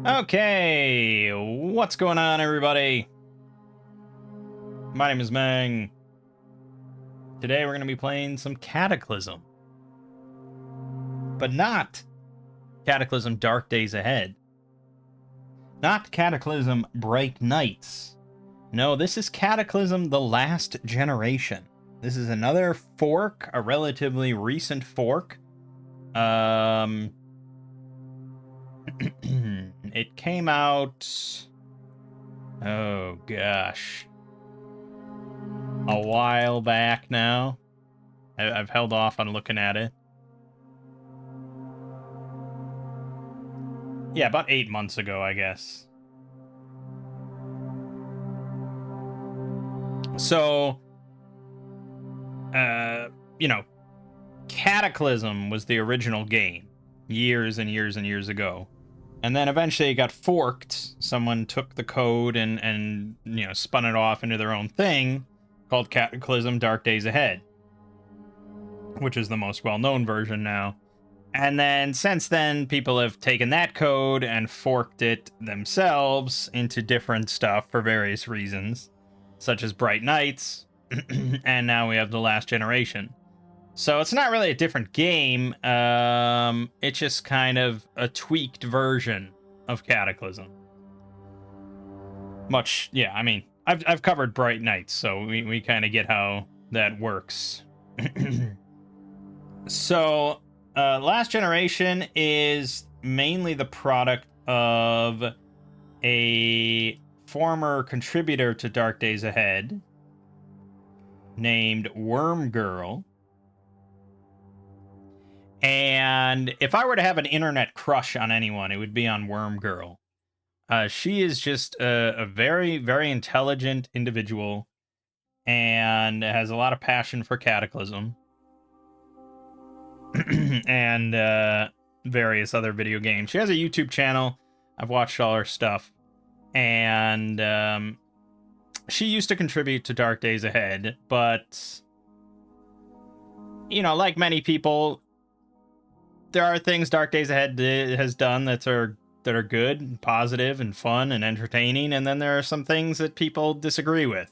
Okay, what's going on, everybody? My name is Mangg. Today we're going to be playing some Cataclysm. But not Cataclysm Dark Days Ahead. Not Cataclysm Bright Nights. No, this is Cataclysm The Last Generation. This is another fork, a relatively recent fork. It came out... Oh, gosh. A while back now. I've held off on looking at it. Yeah, about 8 months ago, I guess. So, Cataclysm was the original game years and years and years ago. And then eventually it got forked. Someone took the code and spun it off into their own thing called Cataclysm Dark Days Ahead, which is the most well-known version now. And then since then, people have taken that code and forked it themselves into different stuff for various reasons, such as Bright Nights, and now we have The Last Generation. So it's not really a different game. It's just kind of a tweaked version of Cataclysm. I've covered Bright Nights, so we kind of get how that works. So, Last Generation is mainly the product of a former contributor to Dark Days Ahead named Worm Girl. And if I were to have an internet crush on anyone, it would be on Worm Girl. She is just a very, very intelligent individual and has a lot of passion for Cataclysm. And various other video games. She has a YouTube channel. I've watched all her stuff. And she used to contribute to Dark Days Ahead, but like many people, there are things Dark Days Ahead has done that are good and positive and fun and entertaining, and then there are some things that people disagree with.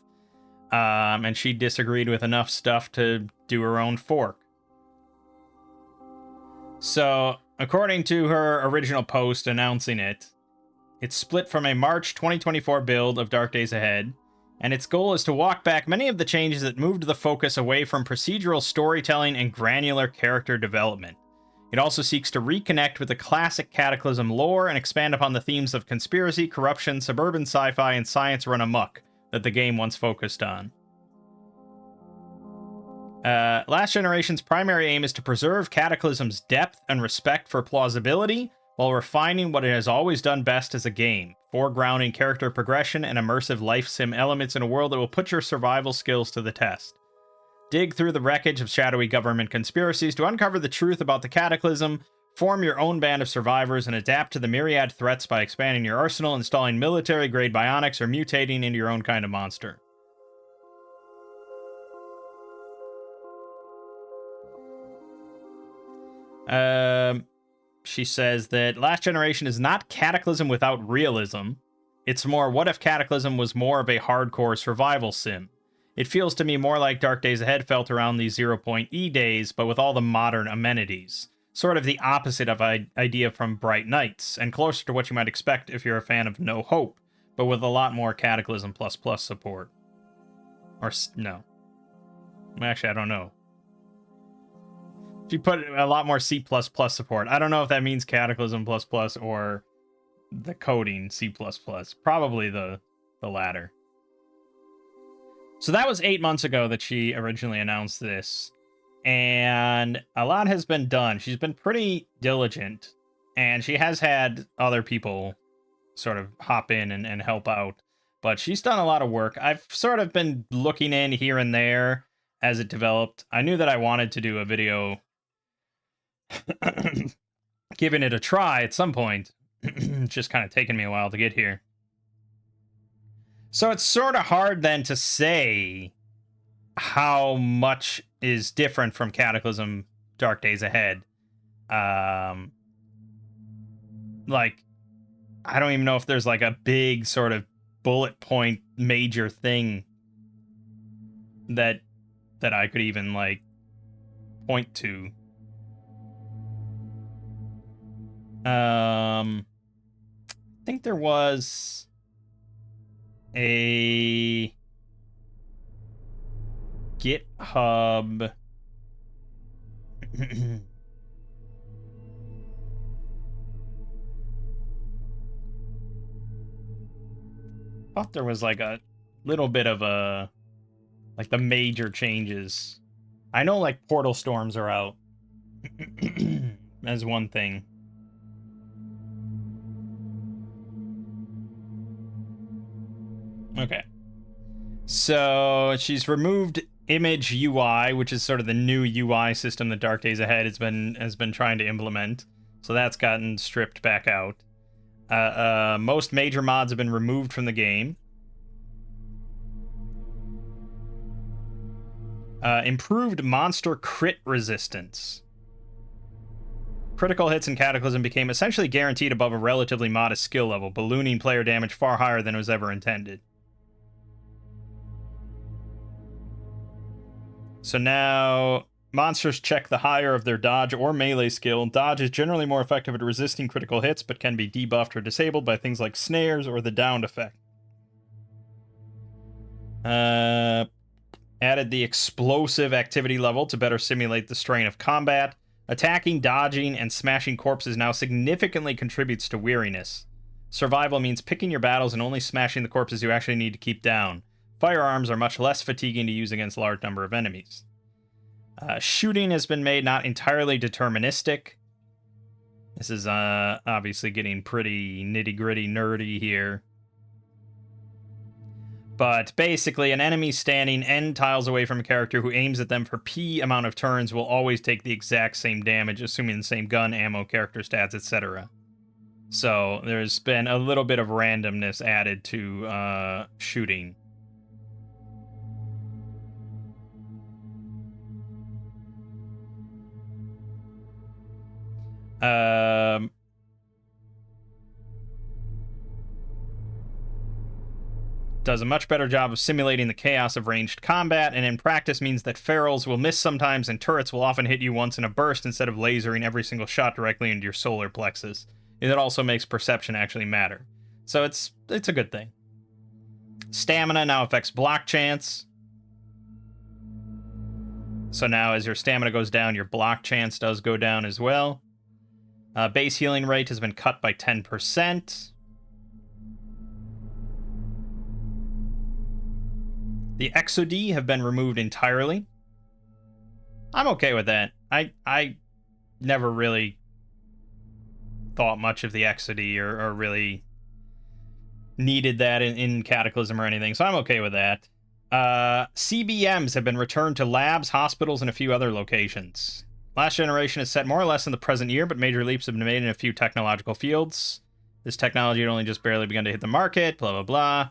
And she disagreed with enough stuff to do her own fork. So, according to her original post announcing it, it's split from a March 2024 build of Dark Days Ahead, and its goal is to walk back many of the changes that moved the focus away from procedural storytelling and granular character development. It also seeks to reconnect with the classic Cataclysm lore and expand upon the themes of conspiracy, corruption, suburban sci-fi, and science run amok that the game once focused on. Last Generation's primary aim is to preserve Cataclysm's depth and respect for plausibility, while refining what it has always done best as a game, foregrounding character progression and immersive life sim elements in a world that will put your survival skills to the test. Dig through the wreckage of shadowy government conspiracies to uncover the truth about the Cataclysm, form your own band of survivors, and adapt to the myriad threats by expanding your arsenal, installing military-grade bionics, or mutating into your own kind of monster. She says that Last Generation is not Cataclysm without realism. It's more, what if Cataclysm was more of a hardcore survival sim? It feels to me more like Dark Days Ahead felt around the 0.E days, but with all the modern amenities. Sort of the opposite of an idea from Bright Nights, and closer to what you might expect if you're a fan of No Hope, but with a lot more Cataclysm++ support. Or, no. Actually, I don't know. She put a lot more C++ support. I don't know if that means Cataclysm++ or the coding C++. Probably the latter. So that was 8 months ago that she originally announced this. And a lot has been done. She's been pretty diligent. And she has had other people sort of hop in and help out. But she's done a lot of work. I've sort of been looking in here and there as it developed. I knew that I wanted to do a video giving it a try at some point. It's just kind of taken me a while to get here. So it's sort of hard then to say how much is different from Cataclysm Dark Days Ahead. Like, I don't even know if there's like a big sort of bullet point major thing that I could even like point to. I think there was a GitHub thought there was like a little bit of a like the major changes. I know like portal storms are out as one thing. Okay. So she's removed image UI, which is sort of the new UI system that Dark Days Ahead has been trying to implement. So that's gotten stripped back out. Most major mods have been removed from the game. Improved monster crit resistance. Critical hits in Cataclysm became essentially guaranteed above a relatively modest skill level, ballooning player damage far higher than was ever intended. So now, monsters check the higher of their dodge or melee skill. Dodge is generally more effective at resisting critical hits, but can be debuffed or disabled by things like snares or the downed effect. Added the explosive activity level to better simulate the strain of combat. Attacking, dodging, and smashing corpses now significantly contributes to weariness. Survival means picking your battles and only smashing the corpses you actually need to keep down. Firearms are much less fatiguing to use against a large number of enemies. Shooting has been made not entirely deterministic. This is obviously getting pretty nitty-gritty nerdy here. But basically, an enemy standing N tiles away from a character who aims at them for P amount of turns will always take the exact same damage, assuming the same gun, ammo, character stats, etc. So there's been a little bit of randomness added to shooting. Does a much better job of simulating the chaos of ranged combat, and in practice means that ferals will miss sometimes and turrets will often hit you once in a burst instead of lasering every single shot directly into your solar plexus. And it also makes perception actually matter. So it's a good thing. Stamina now affects block chance. So now as your stamina goes down, your block chance does go down as well. Base healing rate has been cut by 10%. The Exodi have been removed entirely. I'm okay with that. I never really thought much of the Exodi or really needed that in Cataclysm or anything, so I'm okay with that. CBMs have been returned to labs, hospitals, and a few other locations. Last generation is set more or less in the present year, but major leaps have been made in a few technological fields. This technology had only just barely begun to hit the market, blah, blah, blah.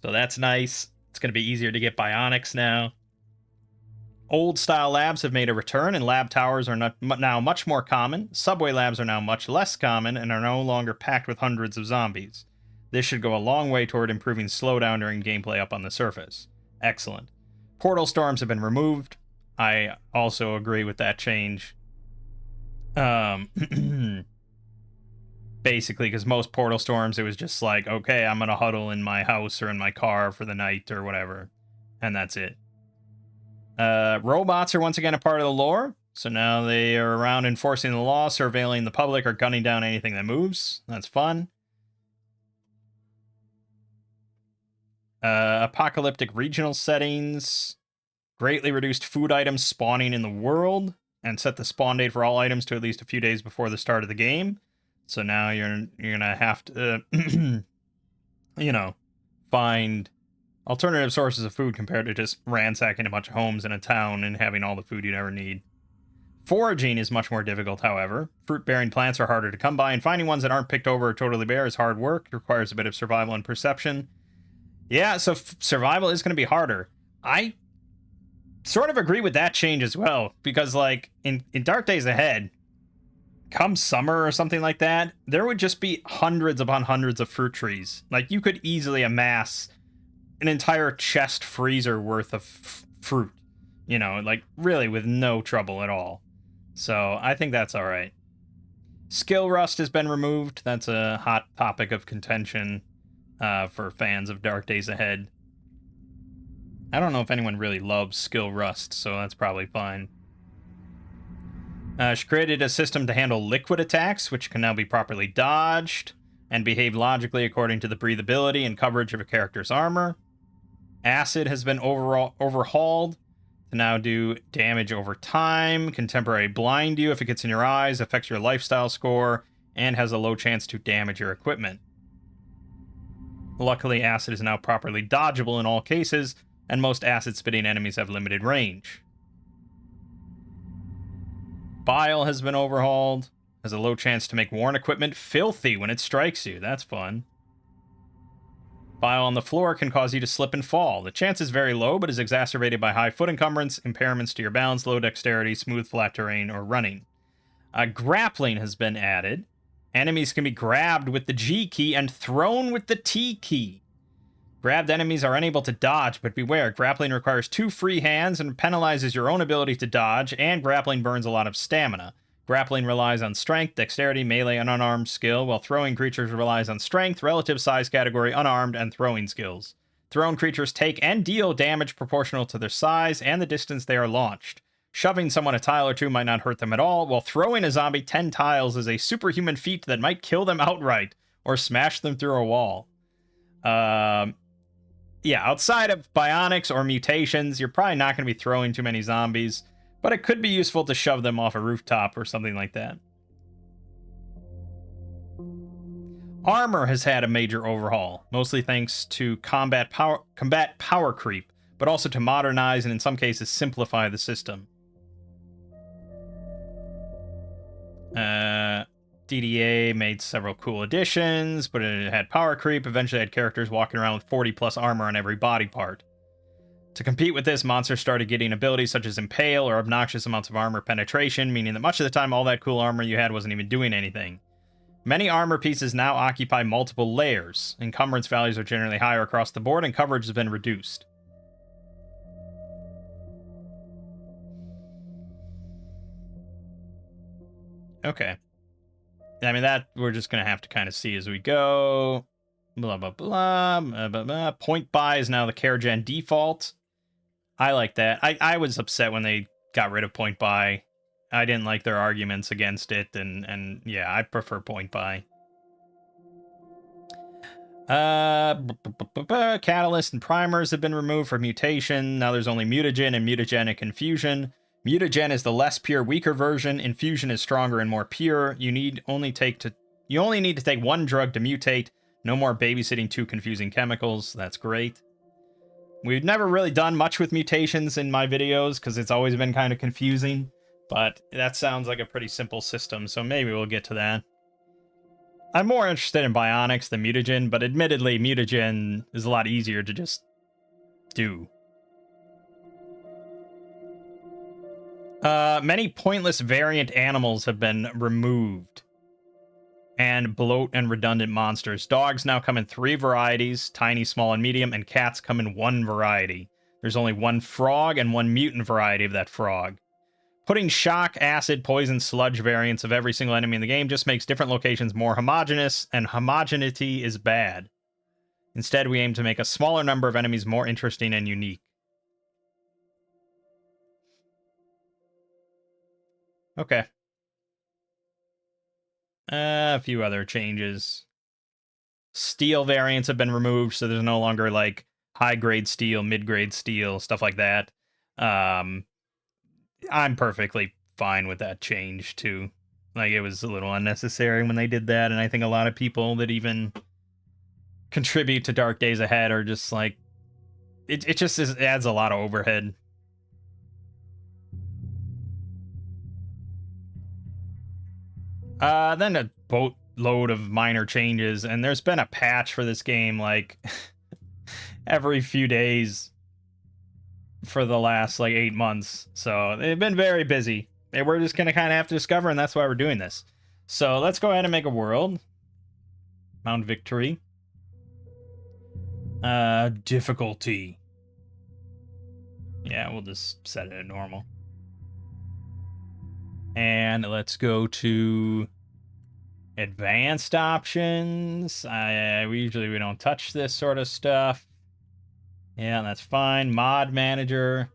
So that's nice. It's going to be easier to get bionics now. Old-style labs have made a return, and lab towers are now much more common. Subway labs are now much less common and are no longer packed with hundreds of zombies. This should go a long way toward improving slowdown during gameplay up on the surface. Excellent. Portal storms have been removed. I also agree with that change. Basically, because most portal storms, it was just like, okay, I'm going to huddle in my house or in my car for the night or whatever. And that's it. Robots are once again a part of the lore. So now they are around enforcing the law, surveilling the public, or gunning down anything that moves. That's fun. Apocalyptic regional settings. Greatly reduced food items spawning in the world. And set the spawn date for all items to at least a few days before the start of the game. So now you're gonna have to, you know, find alternative sources of food compared to just ransacking a bunch of homes in a town and having all the food you'd ever need. Foraging is much more difficult, however. Fruit-bearing plants are harder to come by, and finding ones that aren't picked over or totally bare is hard work. It requires a bit of survival and perception. Yeah, so survival is going to be harder. I sort of agree with that change as well, because, like, in Dark Days Ahead, come summer or something like that, there would just be hundreds upon hundreds of fruit trees. Like, you could easily amass an entire chest freezer worth of fruit, you know, like really with no trouble at all. So I think that's all right. Skill rust has been removed. That's a hot topic of contention for fans of Dark Days Ahead. I don't know if anyone really loves skill rust, so that's probably fine. She created a system to handle liquid attacks, which can now be properly dodged and behave logically according to the breathability and coverage of a character's armor. Acid has been overhauled to now do damage over time, can temporarily blind you if it gets in your eyes, affects your lifestyle score, and has a low chance to damage your equipment. Luckily, acid is now properly dodgeable in all cases, and most acid-spitting enemies have limited range. Bile has been overhauled, has a low chance to make worn equipment filthy when it strikes you. That's fun. Bile on the floor can cause you to slip and fall. The chance is very low, but is exacerbated by high foot encumbrance, impairments to your balance, low dexterity, smooth flat terrain, or running. Grappling has been added. Enemies can be grabbed with the G key and thrown with the T key. Grabbed enemies are unable to dodge, but beware, grappling requires 2 free hands and penalizes your own ability to dodge, and grappling burns a lot of stamina. Grappling relies on strength, dexterity, melee, and unarmed skill, while throwing creatures relies on strength, relative size category, unarmed, and throwing skills. Thrown creatures take and deal damage proportional to their size and the distance they are launched. Shoving someone a tile or 2 might not hurt them at all, while throwing a zombie 10 tiles is a superhuman feat that might kill them outright, or smash them through a wall. Yeah, outside of bionics or mutations, you're probably not going to be throwing too many zombies, but it could be useful to shove them off a rooftop or something like that. Armor has had a major overhaul, mostly thanks to combat power creep, but also to modernize and in some cases simplify the system. DDA made several cool additions, but it had power creep, eventually had characters walking around with 40 plus armor on every body part. To compete with this, monsters started getting abilities such as Impale or obnoxious amounts of armor penetration, meaning that much of the time all that cool armor you had wasn't even doing anything. Many armor pieces now occupy multiple layers. Encumbrance values are generally higher across the board, and coverage has been reduced. Okay. I mean, that we're just going to have to kind of see as we go. Blah, blah, blah, blah, blah, blah. Point buy is now the care gen default. I like that. I was upset when they got rid of point buy. I didn't like their arguments against it, and yeah, I prefer point buy. Catalyst and primers have been removed for mutation. Now there's only mutagen and mutagenic infusion. Mutagen is the less pure, weaker version. Infusion is stronger and more pure. You only need to take 1 drug to mutate. No more babysitting 2 confusing chemicals. That's great. We've never really done much with mutations in my videos because it's always been kind of confusing, but that sounds like a pretty simple system, so maybe we'll get to that. I'm more interested in bionics than mutagen, but admittedly, mutagen is a lot easier to just do. Many pointless variant animals have been removed. And bloat and redundant monsters. Dogs now come in 3 varieties, tiny, small, and medium, and cats come in 1 variety. There's only 1 frog and 1 mutant variety of that frog. Putting shock, acid, poison, sludge variants of every single enemy in the game just makes different locations more homogeneous, and homogeneity is bad. Instead, we aim to make a smaller number of enemies more interesting and unique. Okay. A few other changes. Steel variants have been removed, so there's no longer, like, high-grade steel, mid-grade steel, stuff like that. I'm perfectly fine with that change, too. Like, it was a little unnecessary when they did that, and I think a lot of people that even contribute to Dark Days Ahead are just, like... It just adds a lot of overhead. Then a boatload of minor changes, and there's been a patch for this game, like, every few days for the last, like, 8 months. So they've been very busy. And we're just gonna kind of have to discover, and that's why we're doing this. So let's go ahead and make a world. Mount Victory. Difficulty. Yeah, we'll just set it at normal. And let's go to advanced options. We don't touch this sort of stuff. Yeah, that's fine. Mod manager.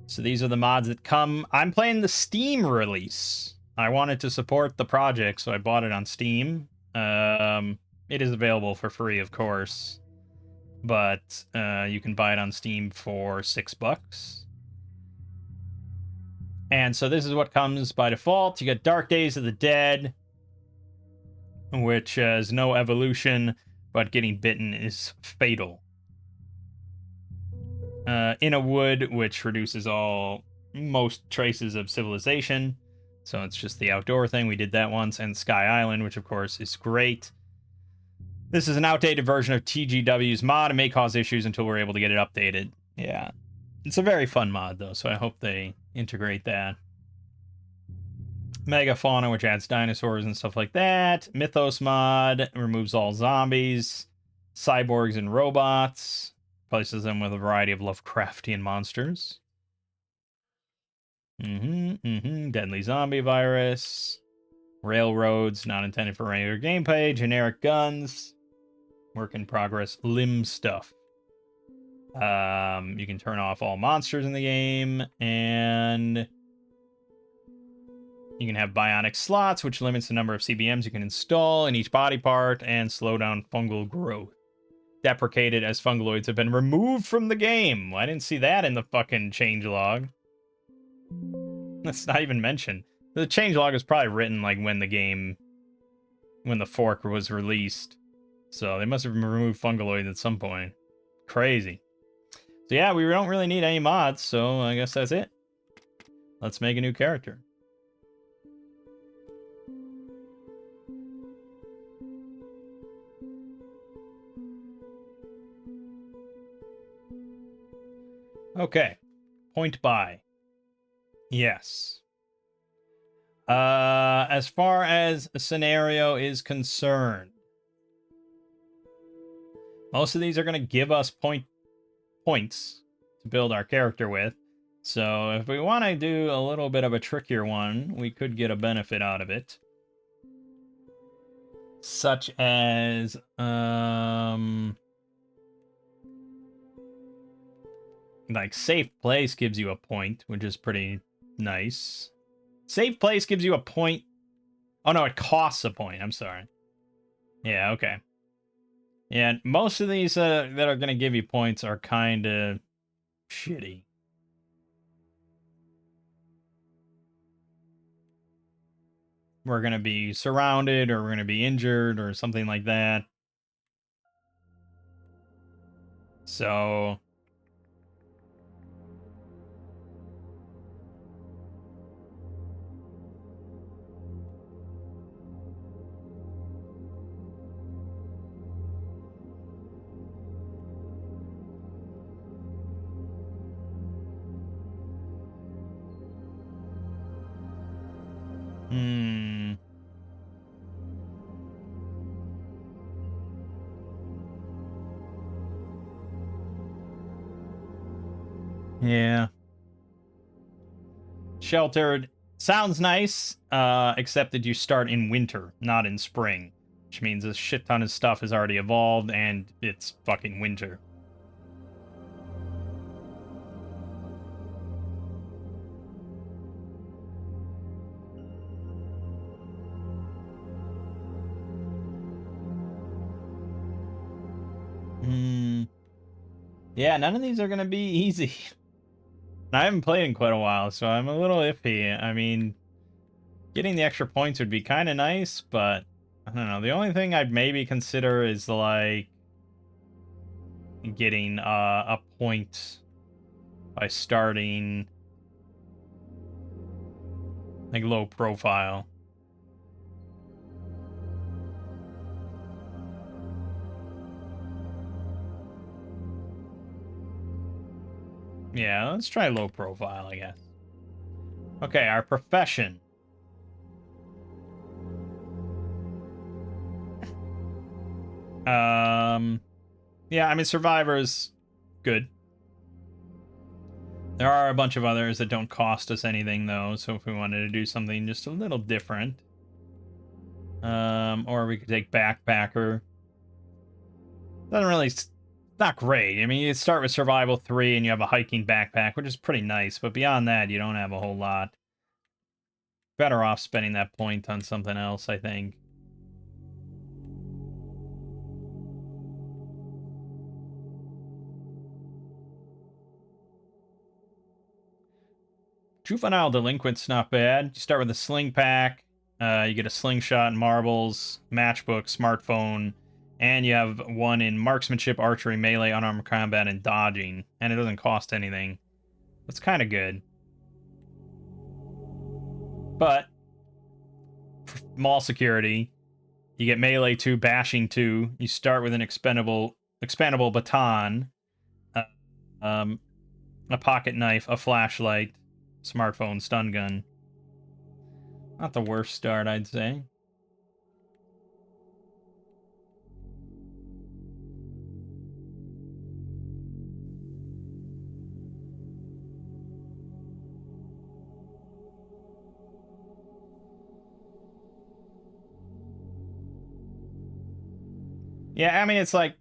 So these are the mods that come. I'm playing the Steam release. I wanted to support the project, so I bought it on Steam. It is available for free, of course, but you can buy it on Steam for $6. And so this is what comes by default. You get Dark Days of the Dead, which has no evolution, but getting bitten is fatal. In a Wood, which reduces most traces of civilization. So it's just the outdoor thing. We did that once. And Sky Island, which of course is great. This is an outdated version of TGW's mod and may cause issues until we're able to get it updated. Yeah. It's a very fun mod, though, so I hope they integrate that. Megafauna, which adds dinosaurs and stuff like that. Mythos mod removes all zombies. Cyborgs and robots. Replaces them with a variety of Lovecraftian monsters. Deadly zombie virus. Railroads, not intended for regular gameplay. Generic guns. Work in progress. Limb stuff. You can turn off all monsters in the game, and you can have bionic slots, which limits the number of CBMs you can install in each body part and slow down fungal growth. Deprecated as fungaloids have been removed from the game. Well, I didn't see that in the fucking changelog. That's not even mentioned. The changelog was probably written like when the fork was released. So they must have removed fungaloids at some point. Crazy. So yeah, we don't really need any mods, so I guess that's it. Let's make a new character. Okay. Point buy. Yes. As far as a scenario is concerned, most of these are going to give us points to build our character with. So if we want to do a little bit of a trickier one, we could get a benefit out of it. Such as, like, safe place gives you a point, which is pretty nice. Safe place gives you a point. Oh, no, it costs a point. I'm sorry. Yeah, okay. Yeah, most of these that are going to give you points are kind of shitty. We're going to be surrounded, or we're going to be injured, or something like that. So... Yeah. Sheltered sounds nice, except that you start in winter, not in spring. Which means a shit ton of stuff has already evolved, and it's fucking winter. Yeah, none of these are going to be easy. I haven't played in quite a while, so I'm a little iffy. I mean, getting the extra points would be kind of nice, but I don't know. The only thing I'd maybe consider is, like, getting a point by starting, like, low profile. Yeah, let's try low profile, I guess. Okay, our profession. Yeah, I mean, Survivor's good. There are a bunch of others that don't cost us anything, though, so if we wanted to do something just a little different. Or we could take Backpacker. Doesn't really... Not great. I mean, you start with Survival 3 and you have a hiking backpack, which is pretty nice, but beyond that, you don't have a whole lot. Better off spending that point on something else, I think. Juvenile Delinquent's not bad. You start with a sling pack. You get a slingshot and marbles, matchbook, smartphone, and you have one in marksmanship, archery, melee, unarmed combat, and dodging. And it doesn't cost anything. It's kind of good. But for mall security, you get melee 2, bashing 2. You start with an expendable baton, uh, a pocket knife, a flashlight, smartphone, stun gun. Not the worst start, I'd say. Yeah, I mean, it's like...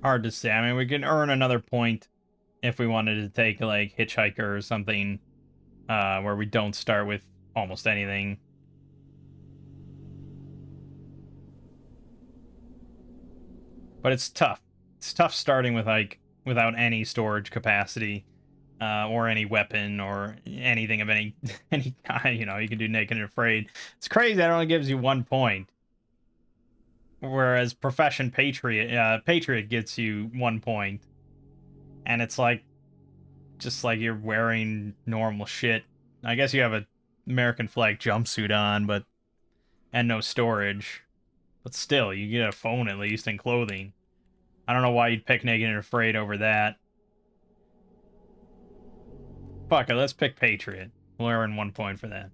Hard to say. I mean, we can earn another point if we wanted to take, like, Hitchhiker or something, where we don't start with almost anything. But it's tough. It's tough starting with, like, without any storage capacity, or any weapon, or anything of any any kind. You know, you can do Naked and Afraid. It's crazy that it only gives you 1 point. Whereas Profession Patriot gets you 1 point. And it's like, just like you're wearing normal shit. I guess you have a American flag jumpsuit on, but and no storage. But still, you get a phone at least and clothing. I don't know why you'd pick Naked and Afraid over that. Fuck it, let's pick Patriot. We'll earn 1 point for that.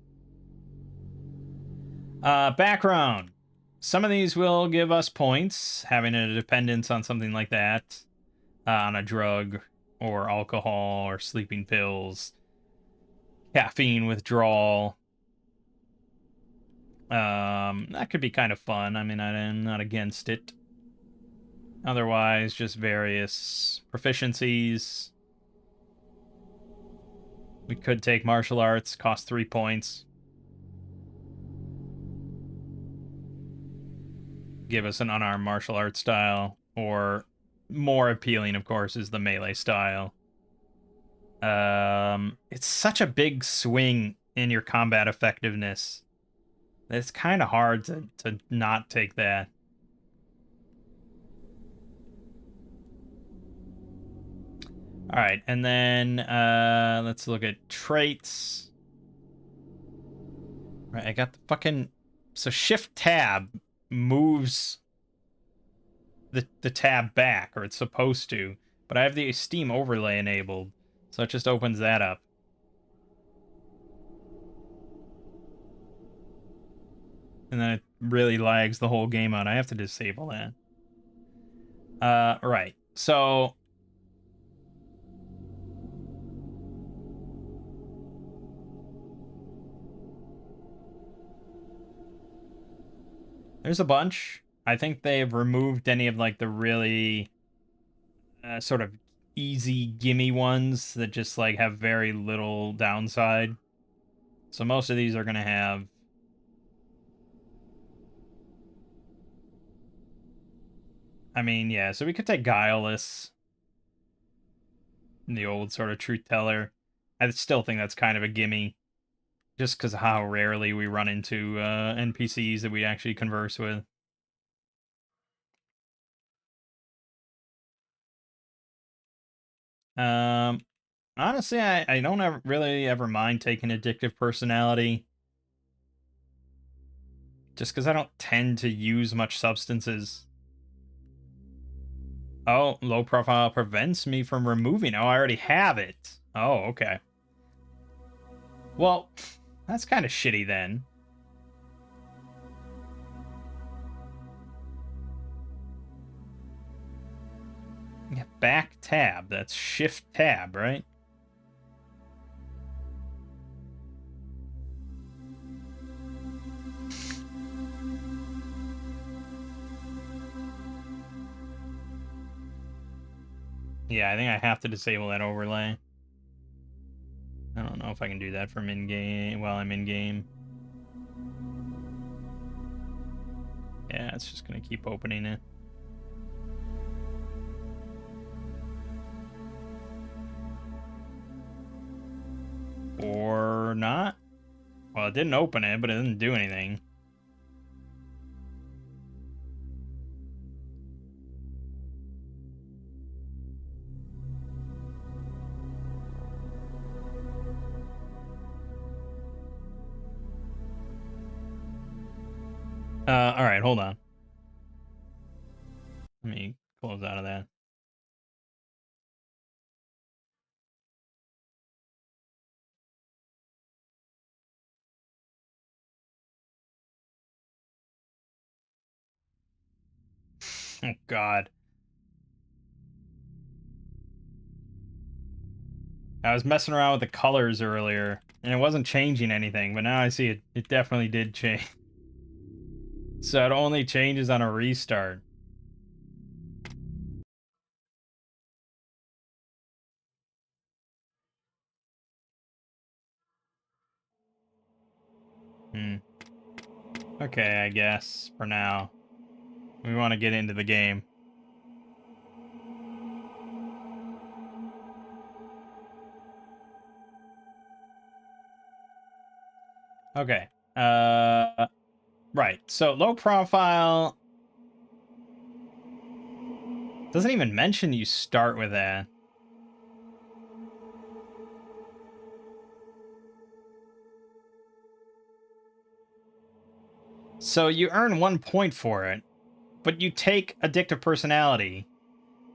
Background. Some of these will give us points, having a dependence on something like that, on a drug, or alcohol, or sleeping pills, caffeine withdrawal. That could be kind of fun. I mean, I'm not against it. Otherwise, just various proficiencies. We could take martial arts, cost 3 points. Give us an unarmed martial arts style, or more appealing, of course, is the melee style. It's such a big swing in your combat effectiveness. It's kind of hard to not take that. All right, and then let's look at traits. Right, I got the fucking... So Shift Tab moves the tab back, or it's supposed to, but I have the Steam overlay enabled, so it just opens that up. And then it really lags the whole game out. I have to disable that. Right. So there's a bunch. I think they've removed any of, like, the really sort of easy gimme ones that just, like, have very little downside. So most of these are gonna have... I mean, yeah, so we could take Guileless, the old sort of truth teller. I still think that's kind of a gimme, just because of how rarely we run into NPCs that we actually converse with. Honestly, I don't really ever mind taking Addictive Personality, just because I don't tend to use much substances. Oh, low profile prevents me from removing. Oh, I already have it. Oh, okay. Well, That's kind of shitty then. Yeah, back tab. That's shift tab, right? Yeah, I think I have to disable that overlay. I don't know if I can do that from in-game while I'm in-game. Yeah, it's just gonna keep opening it. Or not? Well, it didn't open it, but it didn't do anything. All right, hold on. Let me close out of that. Oh, God. I was messing around with the colors earlier, and it wasn't changing anything, but now I see it definitely did change. So it only changes on a restart. Okay, I guess, for now. We want to get into the game. Okay. Right. So low profile doesn't even mention you start with that. So you earn 1 point for it, but you take addictive personality,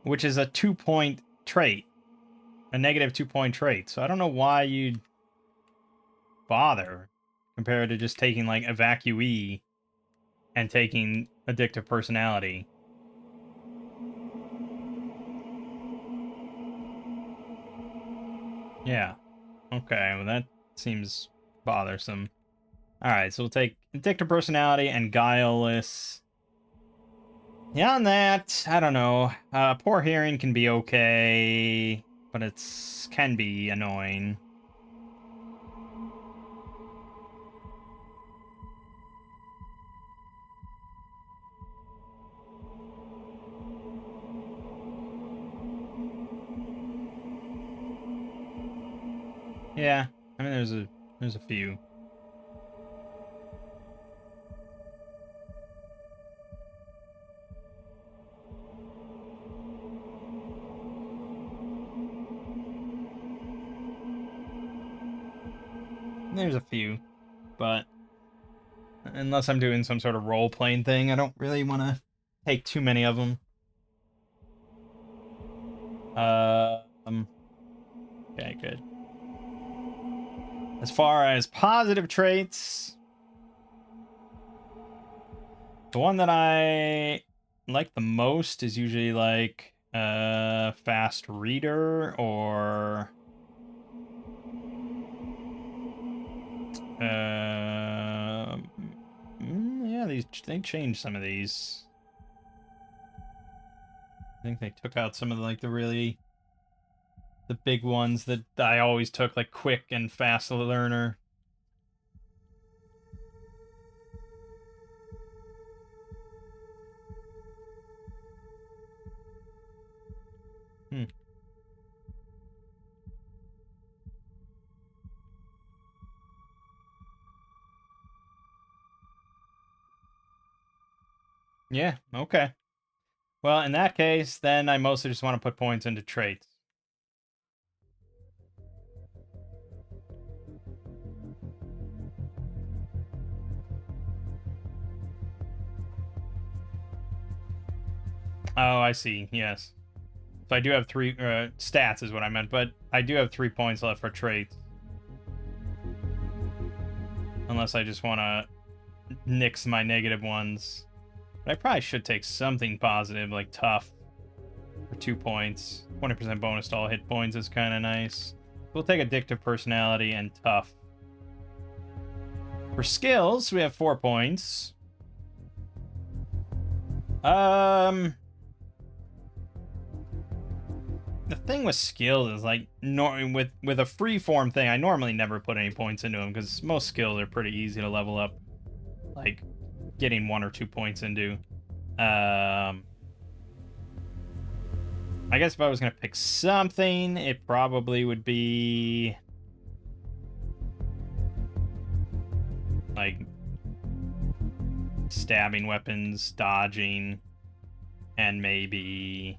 which is a 2-point trait, a negative 2-point trait. So I don't know why you'd bother compared to just taking like evacuee and taking addictive personality. Yeah. Okay, well that seems bothersome. Alright, so we'll take addictive personality and guileless. Beyond that, I don't know. Poor hearing can be okay, but it's can be annoying. Yeah, I mean there's a few. There's a few, but unless I'm doing some sort of role-playing thing, I don't really want to take too many of them. Okay, good. As far as positive traits, the one that I like the most is usually like fast reader or yeah, they changed some of these. I think they took out some of the big ones that I always took, like quick and fast learner. Hmm. Yeah, okay. Well, in that case, then I mostly just want to put points into traits. Oh, I see. Yes. So I do have 3 stats is what I meant, but I do have 3 points left for traits. Unless I just want to nix my negative ones. But I probably should take something positive, like tough, for 2 points. 20% bonus to all hit points is kind of nice. We'll take addictive personality and tough. For skills, we have 4 points. The thing with skills is like with a freeform thing, I normally never put any points into them because most skills are pretty easy to level up. Like getting 1 or 2 points into. I guess if I was gonna pick something, it probably would be like stabbing weapons, dodging, and maybe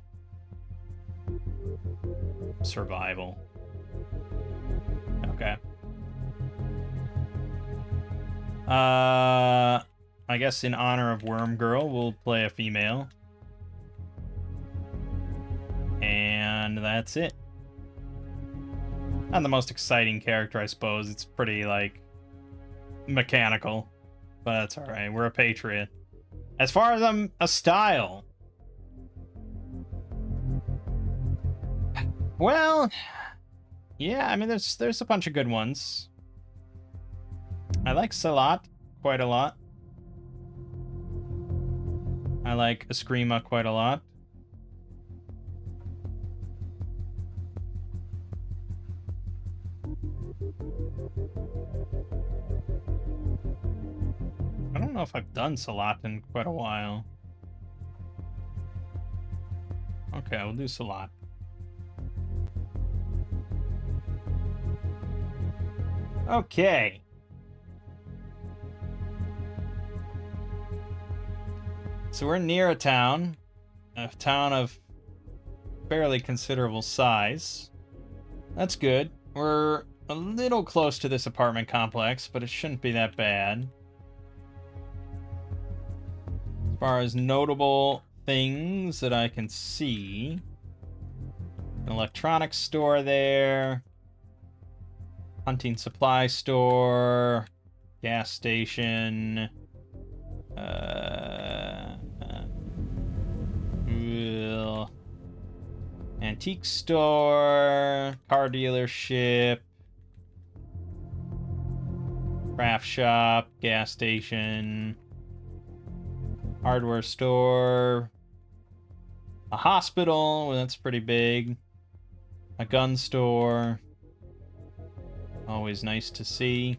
survival. Okay. I guess in honor of Worm Girl, we'll play a female. And that's it. Not the most exciting character, I suppose. It's pretty, like, mechanical. But that's alright. We're a patriot. As far as I'm a style. Well, yeah, I mean, there's a bunch of good ones. I like Salat quite a lot. I like Eskrima quite a lot. I don't know if I've done Salat in quite a while. Okay, we'll do Salat. Okay. So we're near a town of fairly considerable size. That's good. We're a little close to this apartment complex, but it shouldn't be that bad. As far as notable things that I can see, an electronics store there, hunting supply store, gas station, antique store, car dealership, craft shop, gas station, hardware store, a hospital, well, that's pretty big, a gun store, always nice to see.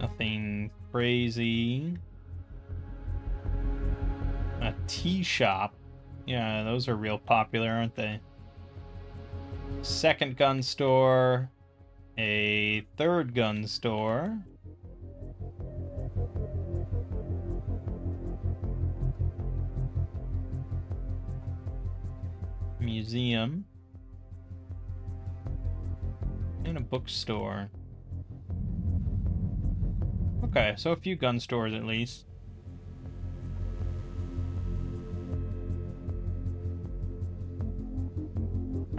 Nothing crazy. A tea shop. Yeah, those are real popular, aren't they? Second gun store. A third gun store. Museum. And a bookstore. Okay, so a few gun stores at least.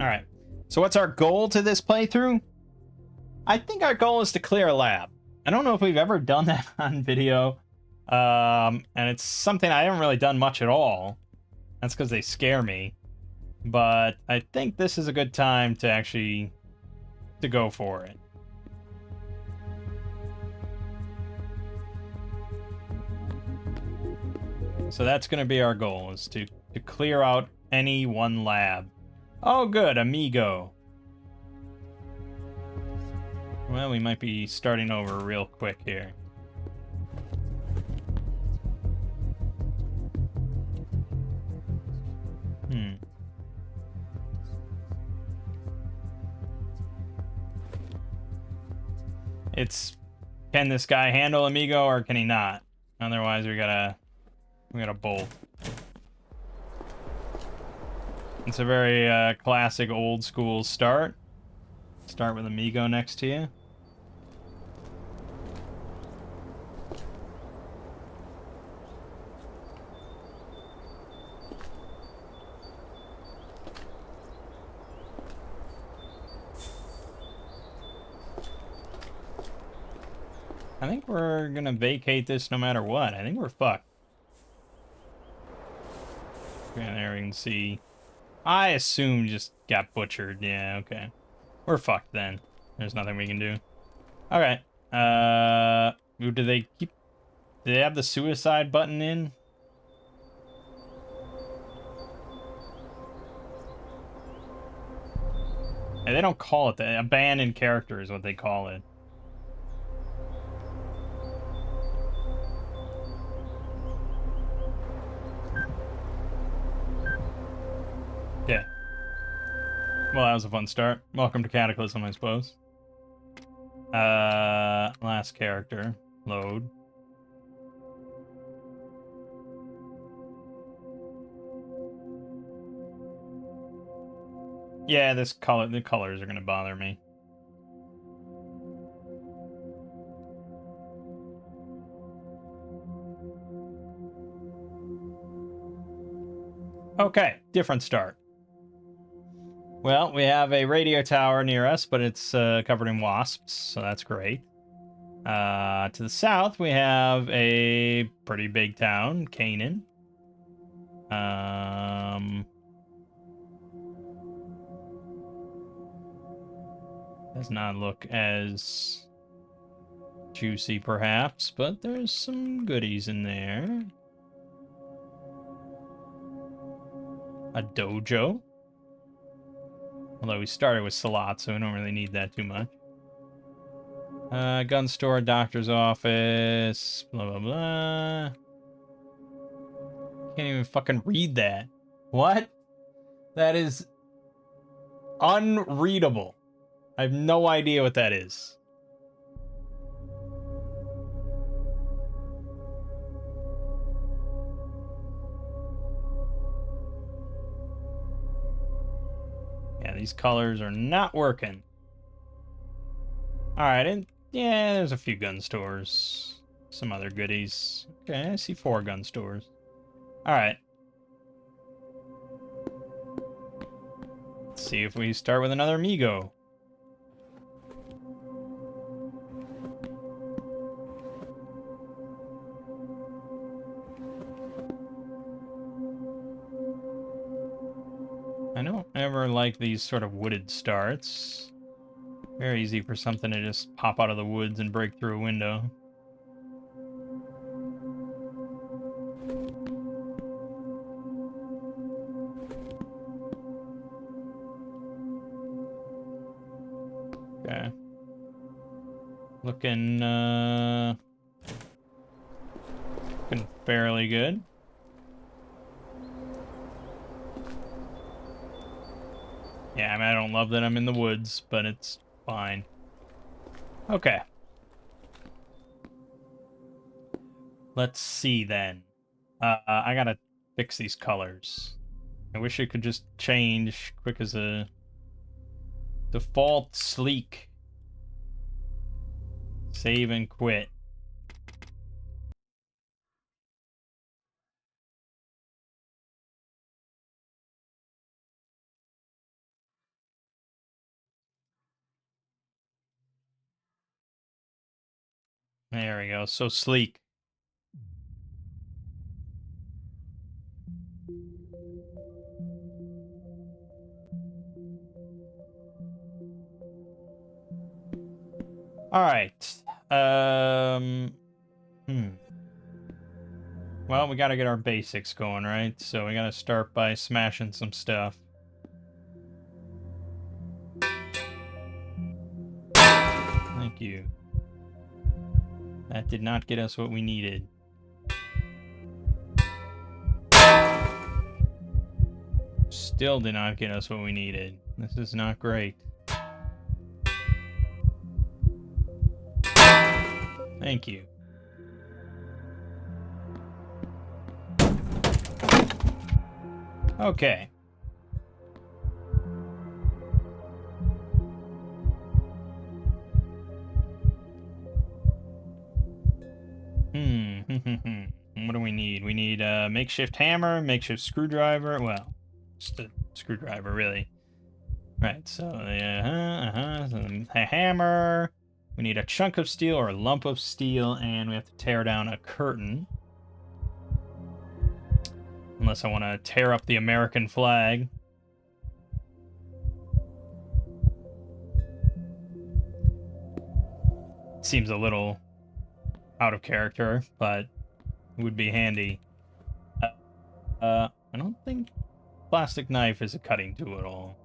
Alright, so what's our goal to this playthrough? I think our goal is to clear a lab. I don't know if we've ever done that on video, and it's something I haven't really done much at all. That's because they scare me. But I think this is a good time to actually go for it. So that's going to be our goal, is to clear out any one lab. Oh, good, amigo. Well, we might be starting over real quick here. It's, can this guy handle amigo or can he not? Otherwise, we gotta bolt. It's a very classic old school start. Start with amigo next to you. I think we're gonna vacate this no matter what. I think we're fucked. Okay, there we can see. I assume just got butchered. Yeah, okay. We're fucked then. There's nothing we can do. Okay. Do they keep... Do they have the suicide button in? Yeah, they don't call it that. Abandoned character is what they call it. Yeah. Well, that was a fun start. Welcome to Cataclysm, I suppose. Last character. Load. Yeah, the colors are gonna bother me. Okay, different start. Well, we have a radio tower near us, but it's covered in wasps, so that's great. To the south, we have a pretty big town, Canaan. Does not look as juicy, perhaps, but there's some goodies in there. A dojo. Although we started with Salat, so we don't really need that too much. Gun store, doctor's office, blah, blah, blah. Can't even fucking read that. What? That is unreadable. I have no idea what that is. Yeah, these colors are not working. Alright, and yeah, there's a few gun stores. Some other goodies. Okay, I see 4 gun stores. Alright. Let's see if we start with another Migo. I don't ever like these sort of wooded starts. Very easy for something to just pop out of the woods and break through a window. Okay. Looking fairly good. Yeah, I mean, I don't love that I'm in the woods, but it's fine. Okay. Let's see then. I gotta fix these colors. I wish it could just change quick as a default sleek. Save and quit. There we go. So sleek. All right. Well, we got to get our basics going, right? So we got to start by smashing some stuff. Thank you. That did not get us what we needed. Still did not get us what we needed. This is not great. Thank you. Okay. What do we need? We need a makeshift hammer, makeshift screwdriver. Well, just a screwdriver, really. Right, so, so a hammer, We need a chunk of steel or a lump of steel, and we have to tear down a curtain. Unless I want to tear up the American flag. Seems a little out of character, but it would be handy. I don't think plastic knife is a cutting tool at all.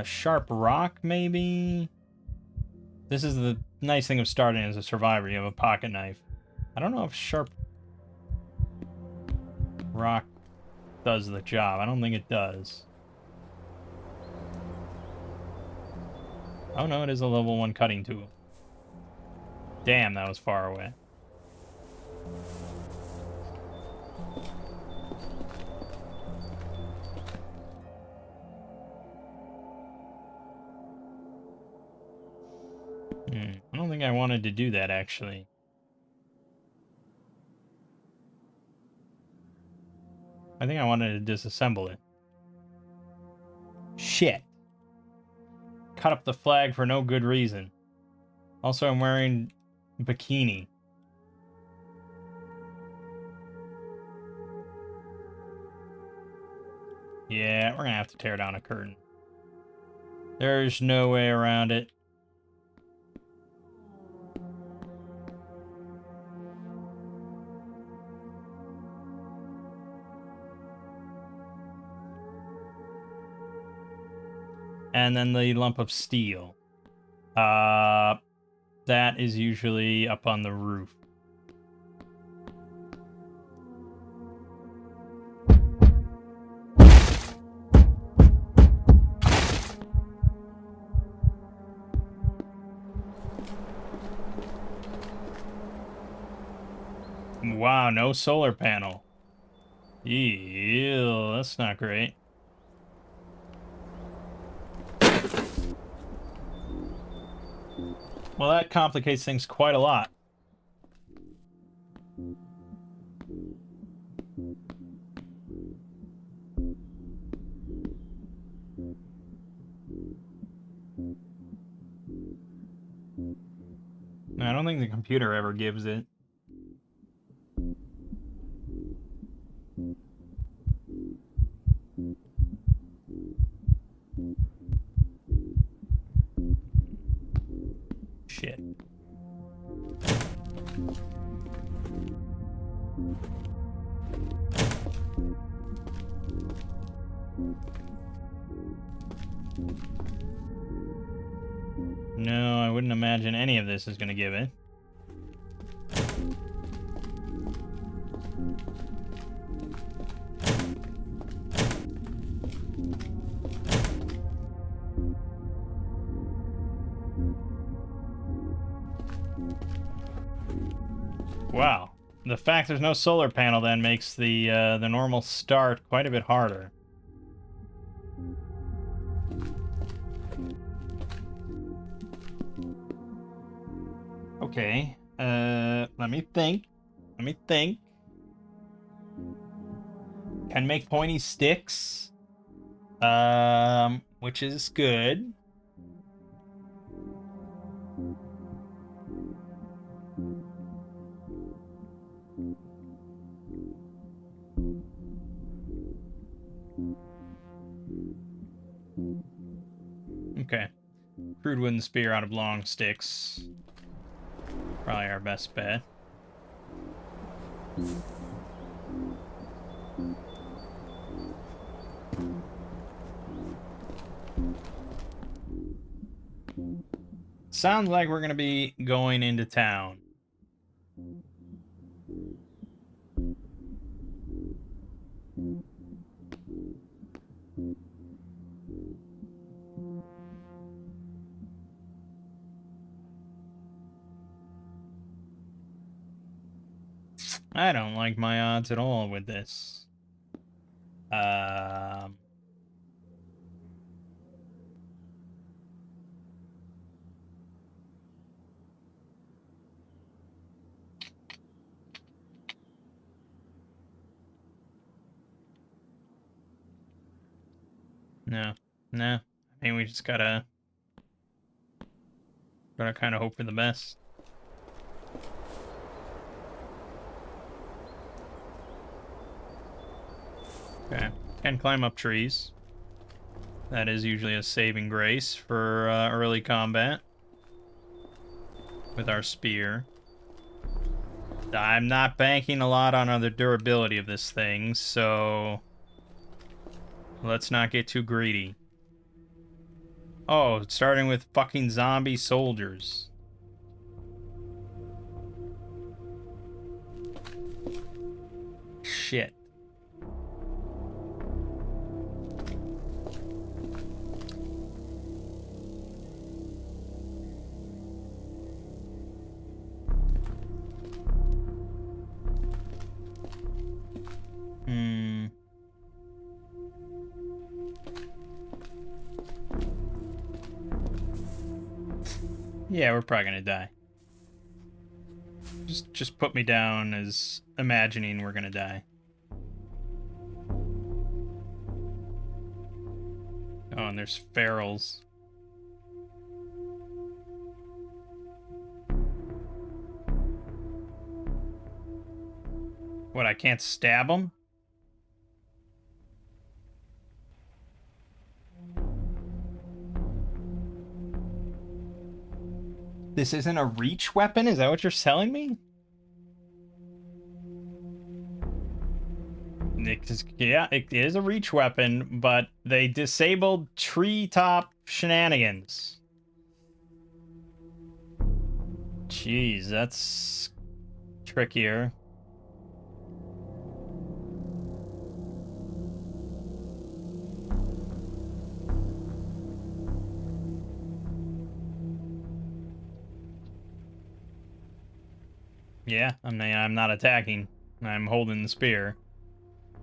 Sharp rock, maybe? This is the nice thing of starting as a survivor. You have a pocket knife. I don't know if sharp rock does the job. I don't think it does. Oh no, it is a level 1 cutting tool. Damn, that was far away. I don't think I wanted to do that, actually. I think I wanted to disassemble it. Shit. Cut up the flag for no good reason. Also, I'm wearing a bikini. Yeah, we're gonna have to tear down a curtain. There's no way around it. And then the lump of steel. That is usually up on the roof. Wow, no solar panel. Ew, that's not great. Well, that complicates things quite a lot. I don't think the computer ever gives it. Shit. No, I wouldn't imagine any of this is going to give it. Wow. The fact there's no solar panel then makes the normal start quite a bit harder. Okay. Let me think. Let me think. Can make pointy sticks. Which is good. Okay. Crude wooden spear out of long sticks. Probably our best bet. Sounds like we're gonna be going into town. I don't like my odds at all with this. No. No. I mean, we just gotta... Gotta kind of hope for the best. Okay. Can climb up trees. That is usually a saving grace for early combat. With our spear. I'm not banking a lot on the durability of this thing, so... let's not get too greedy. Oh, starting with fucking zombie soldiers. Shit. Yeah, we're probably gonna die. Just put me down as imagining we're gonna die. Oh, and there's ferals. What, I can't stab them? This isn't a reach weapon? Is that what you're selling me? Yeah, it is a reach weapon, but they disabled treetop shenanigans. Jeez, that's trickier. Yeah, I'm not attacking. I'm holding the spear.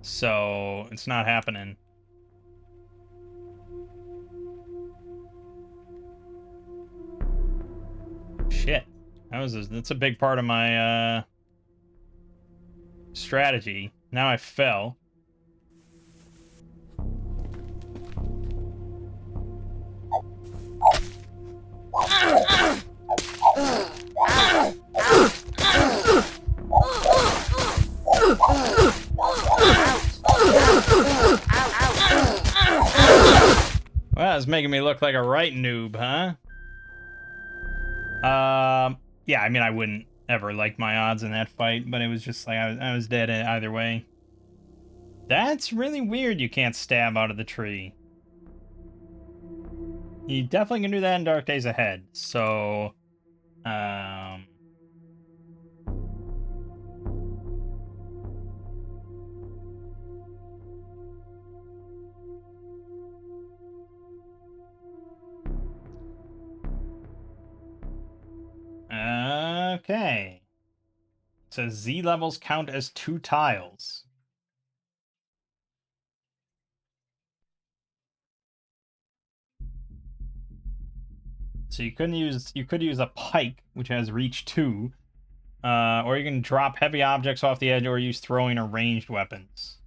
So, it's not happening. Shit. That's a big part of my strategy. Now I fell. Well, it's making me look like a right noob, huh? Yeah, I mean, I wouldn't ever like my odds in that fight, but it was just like I was dead either way. That's really weird you can't stab out of the tree. You definitely can do that in Dark Days Ahead, so... Okay. It says Z levels count as 2 tiles. So you could use a pike, which has reach 2, or you can drop heavy objects off the edge or use throwing or ranged weapons.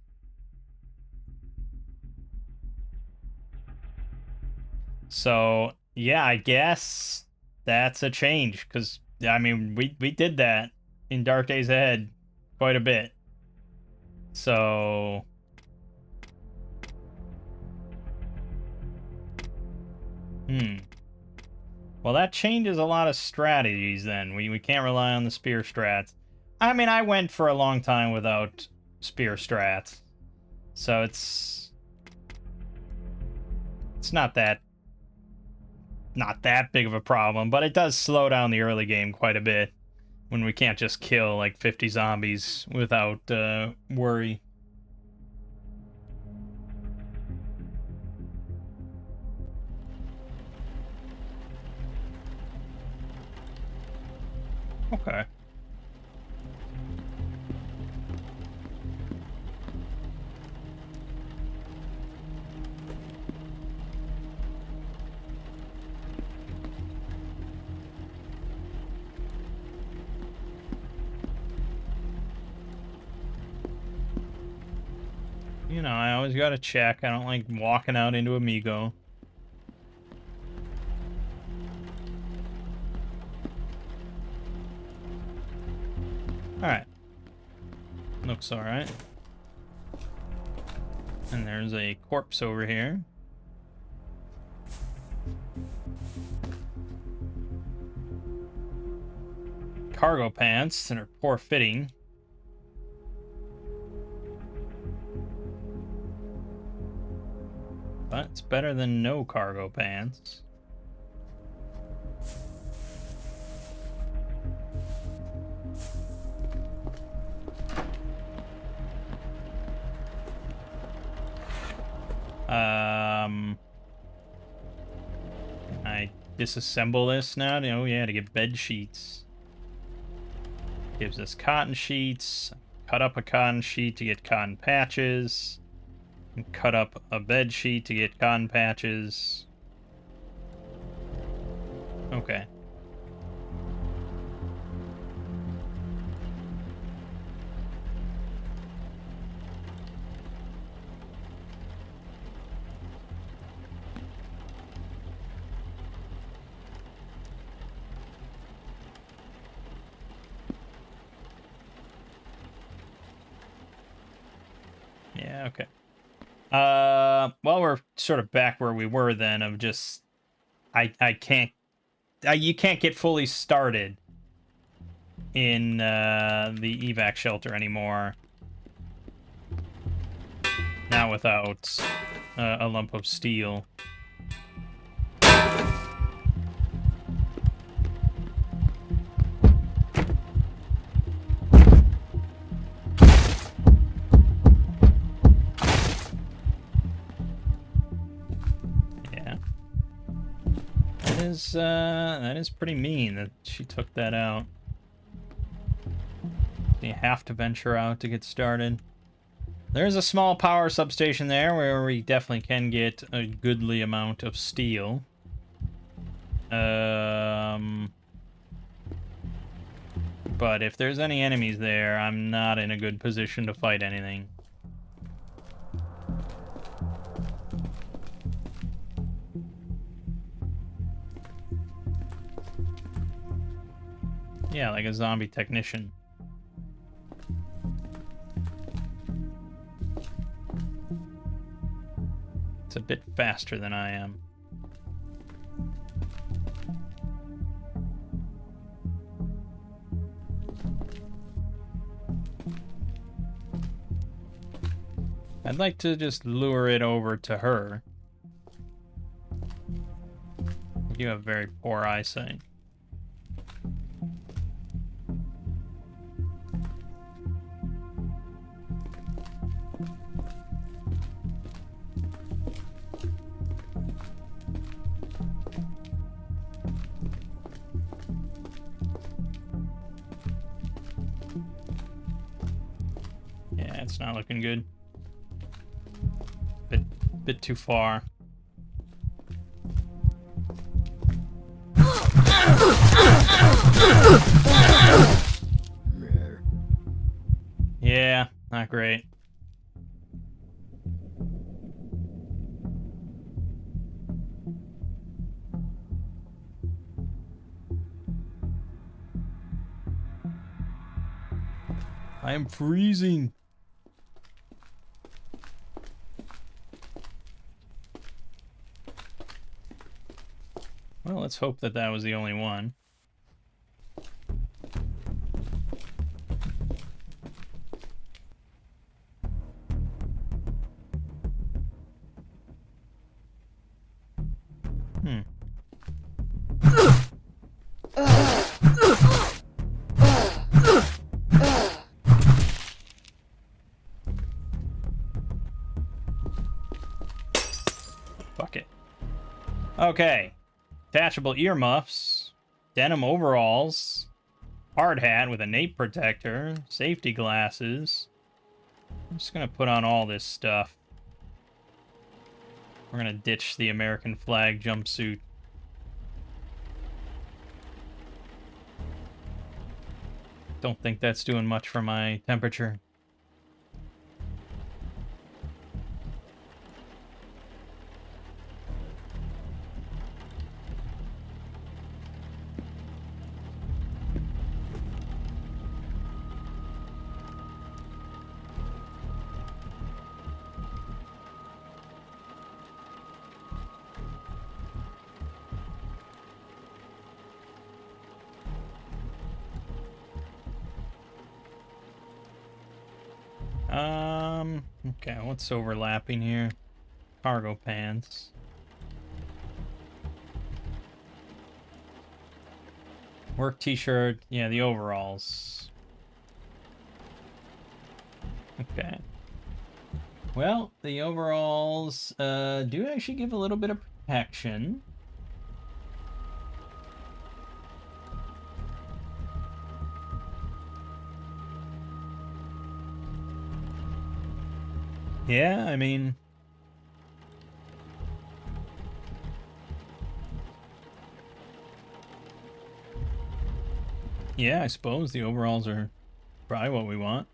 So yeah, I guess that's a change because I mean we did that in Dark Days Ahead quite a bit. So well, that changes a lot of strategies then. We can't rely on the spear strats. I mean, I went for a long time without spear strats. So it's not that big of a problem, but it does slow down the early game quite a bit when we can't just kill like 50 zombies without worry. Okay. You know, I always gotta check. I don't like walking out into Amigo. Alright. Looks alright. And there's a corpse over here. Cargo pants that are poor fitting. But it's better than no cargo pants. I disassemble this now. Oh yeah, to get bed sheets. Gives us cotton sheets. Cut up a cotton sheet to get cotton patches. And cut up a bed sheet to get cotton patches. Okay. Yeah, okay. Well, we're sort of back where we were then, of just I can't you can't get fully started in the evac shelter anymore. Not without a lump of steel. That is pretty mean that she took that out. You have to venture out to get started. There's a small power substation there where we definitely can get a goodly amount of steel. But if there's any enemies there, I'm not in a good position to fight anything. Yeah, like a zombie technician. It's a bit faster than I am. I'd like to just lure it over to her. You have very poor eyesight. Yeah, it's not looking good. Bit too far. Yeah, not great. I am freezing. Well, let's hope that that was the only one. Fuck it. Okay. Detachable earmuffs, denim overalls, hard hat with a nape protector, safety glasses. I'm just gonna put on all this stuff. We're gonna ditch the American flag jumpsuit. Don't think that's doing much for my temperature. Okay, what's overlapping here? Cargo pants. Work t-shirt. Yeah, the overalls. Okay. Well, the overalls do actually give a little bit of protection. Yeah, I mean... Yeah, I suppose the overalls are probably what we want.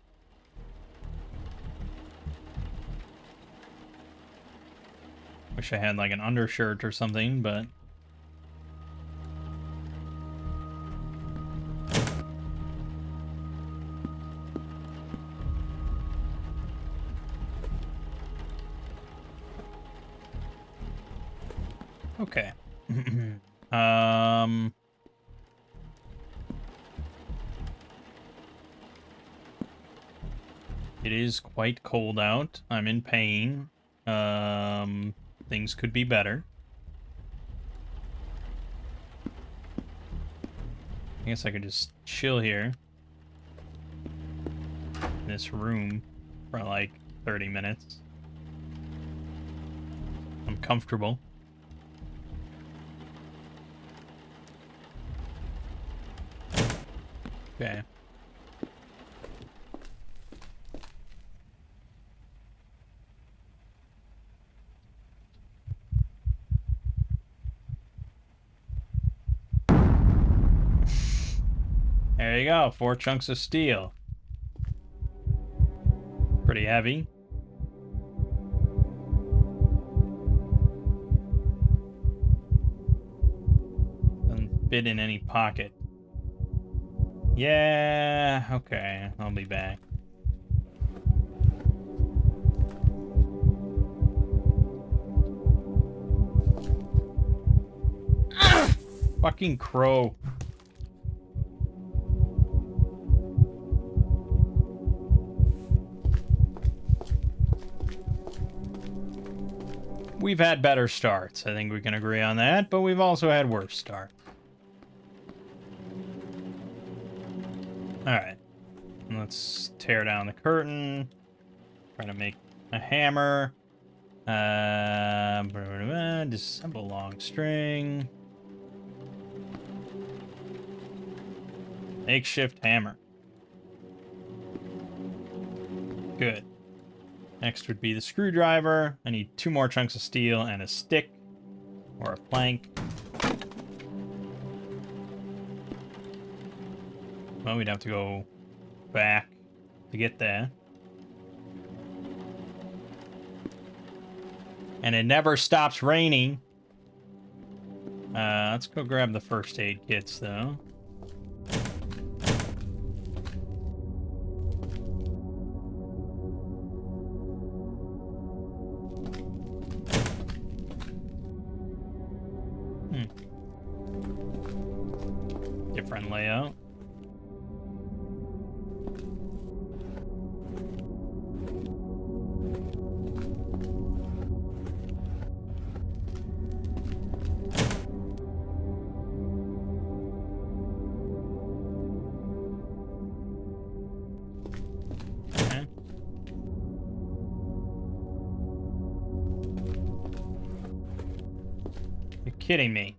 Wish I had like an undershirt or something, but... Okay. It is quite cold out. I'm in pain. Things could be better. I guess I could just chill here in this room for like 30 minutes. I'm comfortable. Okay. There you go, 4 chunks of steel. Pretty heavy. Doesn't fit in any pocket. Yeah, okay, I'll be back. Fucking crow. We've had better starts. I think we can agree on that, but we've also had worse starts. Alright. Let's tear down the curtain. Try to make a hammer. Disassemble long string. Makeshift hammer. Good. Next would be the screwdriver. I need 2 more chunks of steel and a stick. Or a plank. Well, we'd have to go back to get that. And it never stops raining. Let's go grab the first aid kits, though. Different layout. Okay. You're kidding me.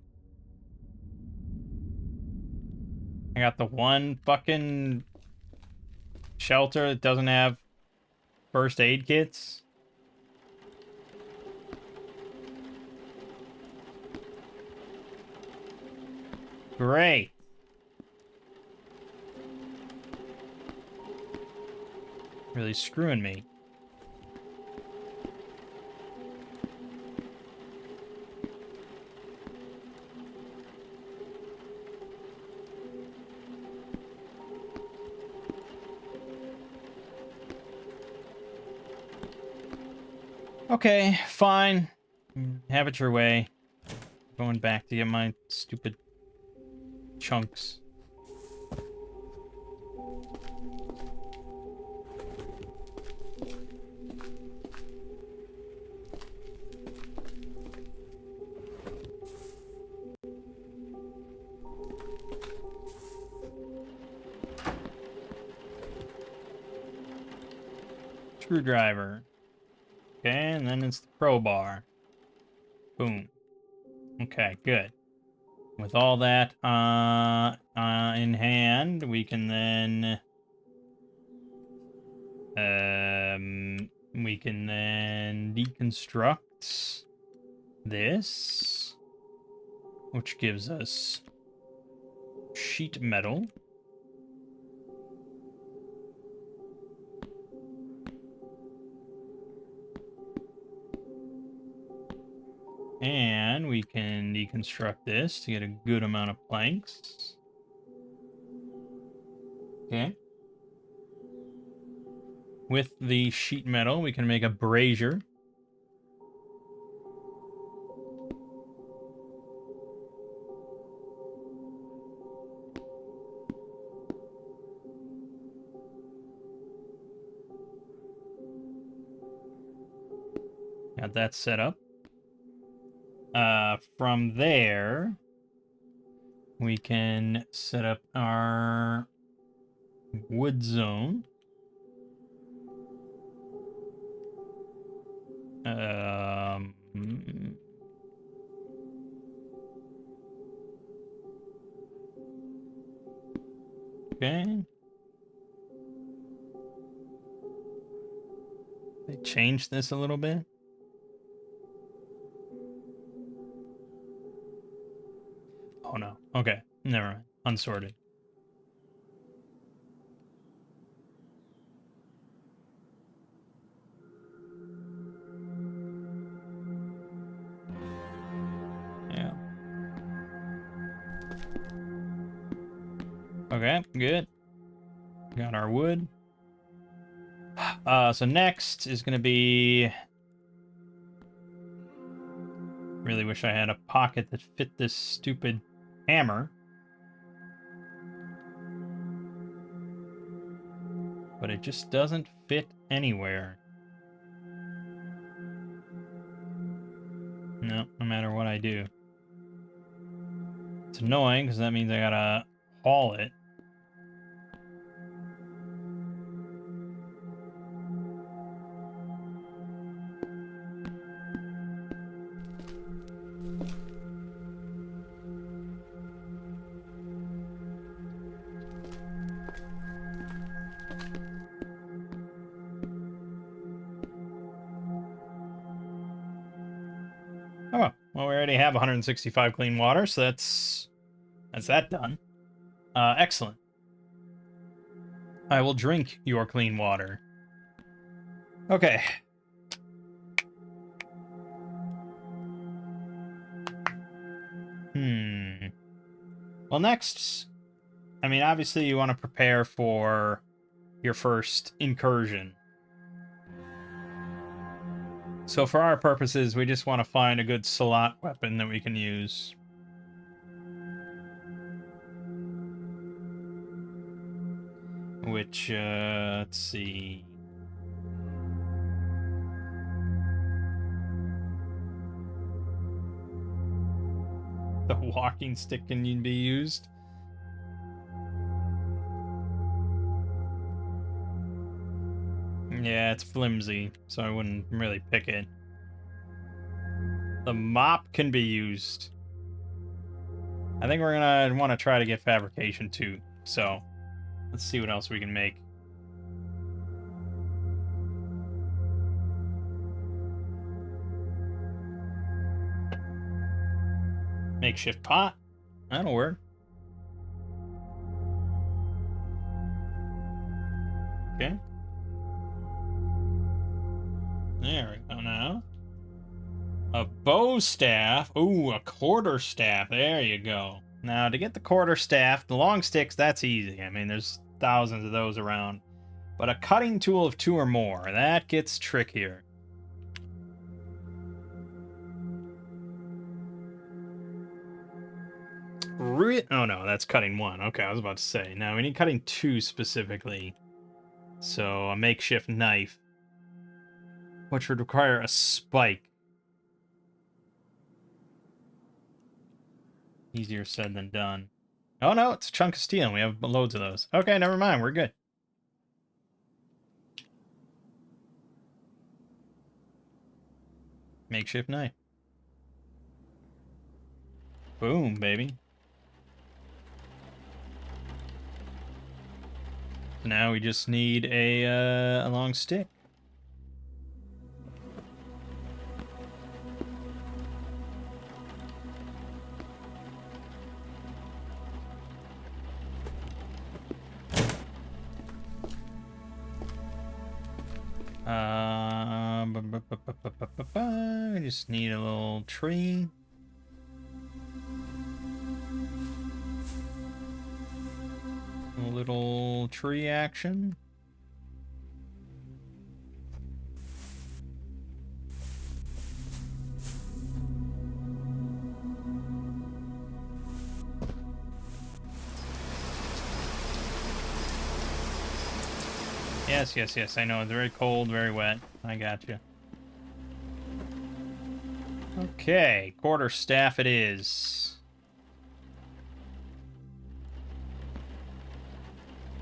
I got the one fucking shelter that doesn't have first aid kits. Great. Really screwing me. Okay, fine. Have it your way. Going back to get my stupid chunks. screwdriver. Okay, and then it's the crowbar. Boom. Okay, good. With all that in hand, we can then deconstruct this, which gives us sheet metal. And we can deconstruct this to get a good amount of planks. Okay. With the sheet metal, we can make a brazier. Got that set up. From there, we can set up our wood zone. Okay. They changed this a little bit. Oh no. Okay. Never mind. Unsorted. Yeah. Okay, good. Got our wood. So next is gonna be... Really wish I had a pocket that fit this stupid hammer. But it just doesn't fit anywhere. No, no matter what I do. It's annoying, because that means I gotta haul it. Oh, well, we already have 165 clean water, so that's that done. Excellent. I will drink your clean water. Okay. Well, next, I mean, obviously you want to prepare for your first incursion. So for our purposes, we just want to find a good slot weapon that we can use. Which, let's see. The walking stick can be used. Yeah, it's flimsy, so I wouldn't really pick it. The mop can be used. I think we're gonna want to try to get fabrication too. So, let's see what else we can make. Makeshift pot. That'll work. Okay. There we go now. A bow staff. Ooh, a quarter staff. There you go. Now, to get the quarter staff, the long sticks, that's easy. I mean, there's thousands of those around. But a cutting tool of 2 or more, that gets trickier. Oh no, that's cutting 1. Okay, I was about to say. Now, we need cutting 2 specifically. So, a makeshift knife. Which would require a spike. Easier said than done. Oh no, it's a chunk of steel. We have loads of those. Okay, never mind. We're good. Makeshift knife. Boom, baby. So now we just need a long stick. I just need a little tree. A little tree action. Yes, yes, yes, I know. It's very cold, very wet. I got you. Okay, quarterstaff it is.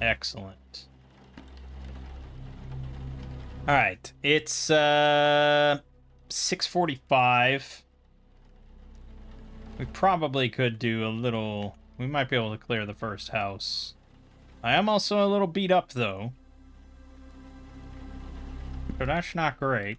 Excellent. All right, it's 6:45. We probably could do a little. We might be able to clear the first house. I am also a little beat up though, so that's not great.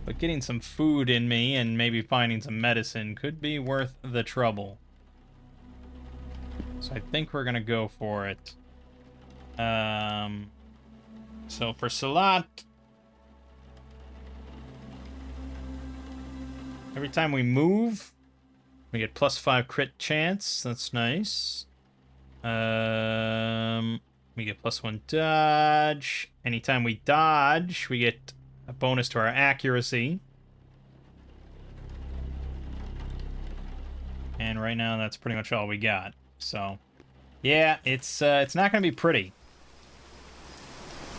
But getting some food in me and maybe finding some medicine could be worth the trouble. So I think we're gonna go for it. So for Salat, every time we move, we get +5 crit chance. That's nice. We get +1 dodge. Anytime we dodge, we get a bonus to our accuracy. And right now, that's pretty much all we got. So, yeah, it's not gonna be pretty.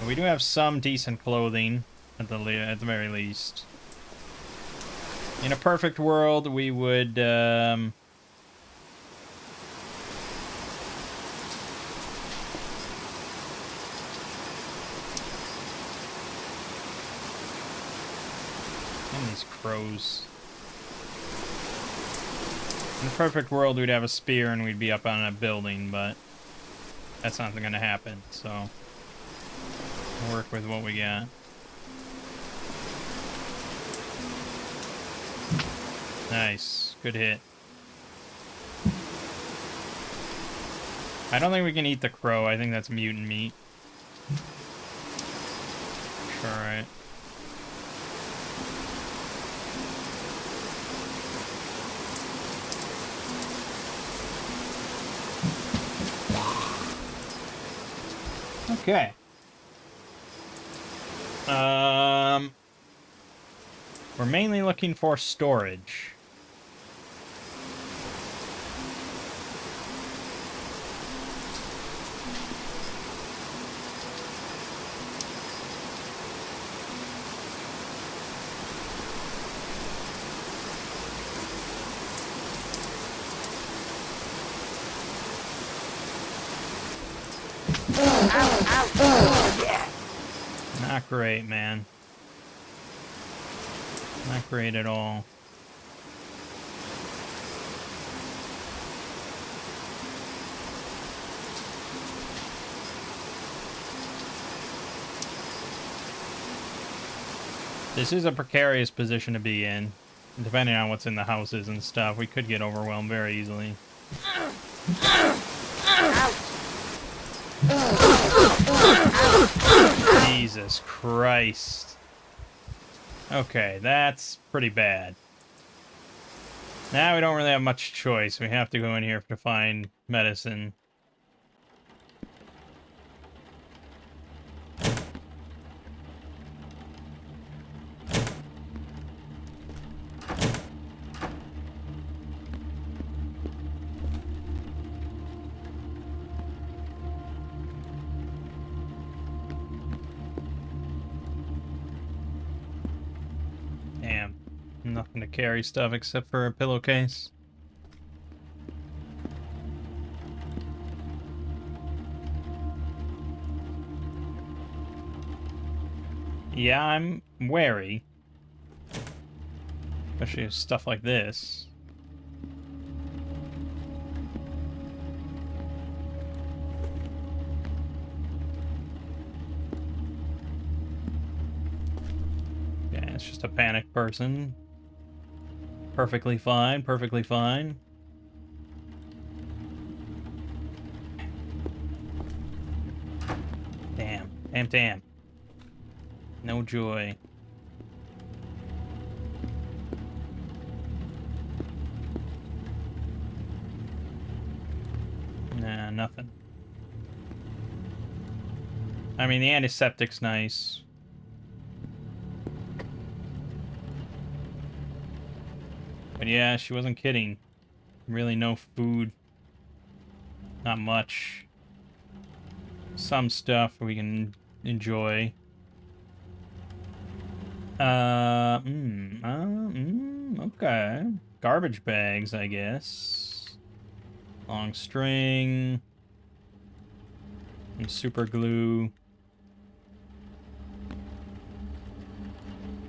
But we do have some decent clothing at the very least. In a perfect world, we would and these crows. In a perfect world, we'd have a spear and we'd be up on a building, but that's not going to happen, so we'll work with what we got. Nice. Good hit. I don't think we can eat the crow. I think that's mutant meat. Sure, right. Okay. We're mainly looking for storage. Not great, man. Not great at all. This is a precarious position to be in. Depending on what's in the houses and stuff, we could get overwhelmed very easily. Jesus Christ. Okay, that's pretty bad. Now we don't really have much choice. We have to go in here to find medicine. Damn. Nothing to carry stuff except for a pillowcase. Yeah, I'm wary. Especially with stuff like this. Yeah, it's just a panicked person. Perfectly fine, perfectly fine. Damn, damn, damn. No joy. Nah, nothing. I mean, the antiseptic's nice. But yeah, she wasn't kidding. Really no food. Not much. Some stuff we can enjoy. Okay. Garbage bags, I guess. Long string. And super glue.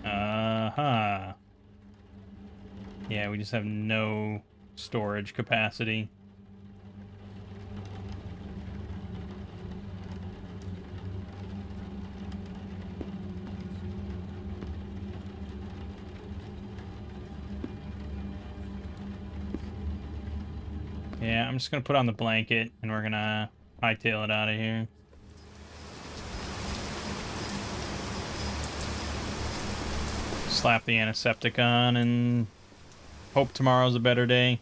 Uh-huh. Yeah, we just have no storage capacity. Yeah, I'm just gonna put on the blanket, and we're gonna hightail it out of here. Slap the antiseptic on, and hope tomorrow's a better day.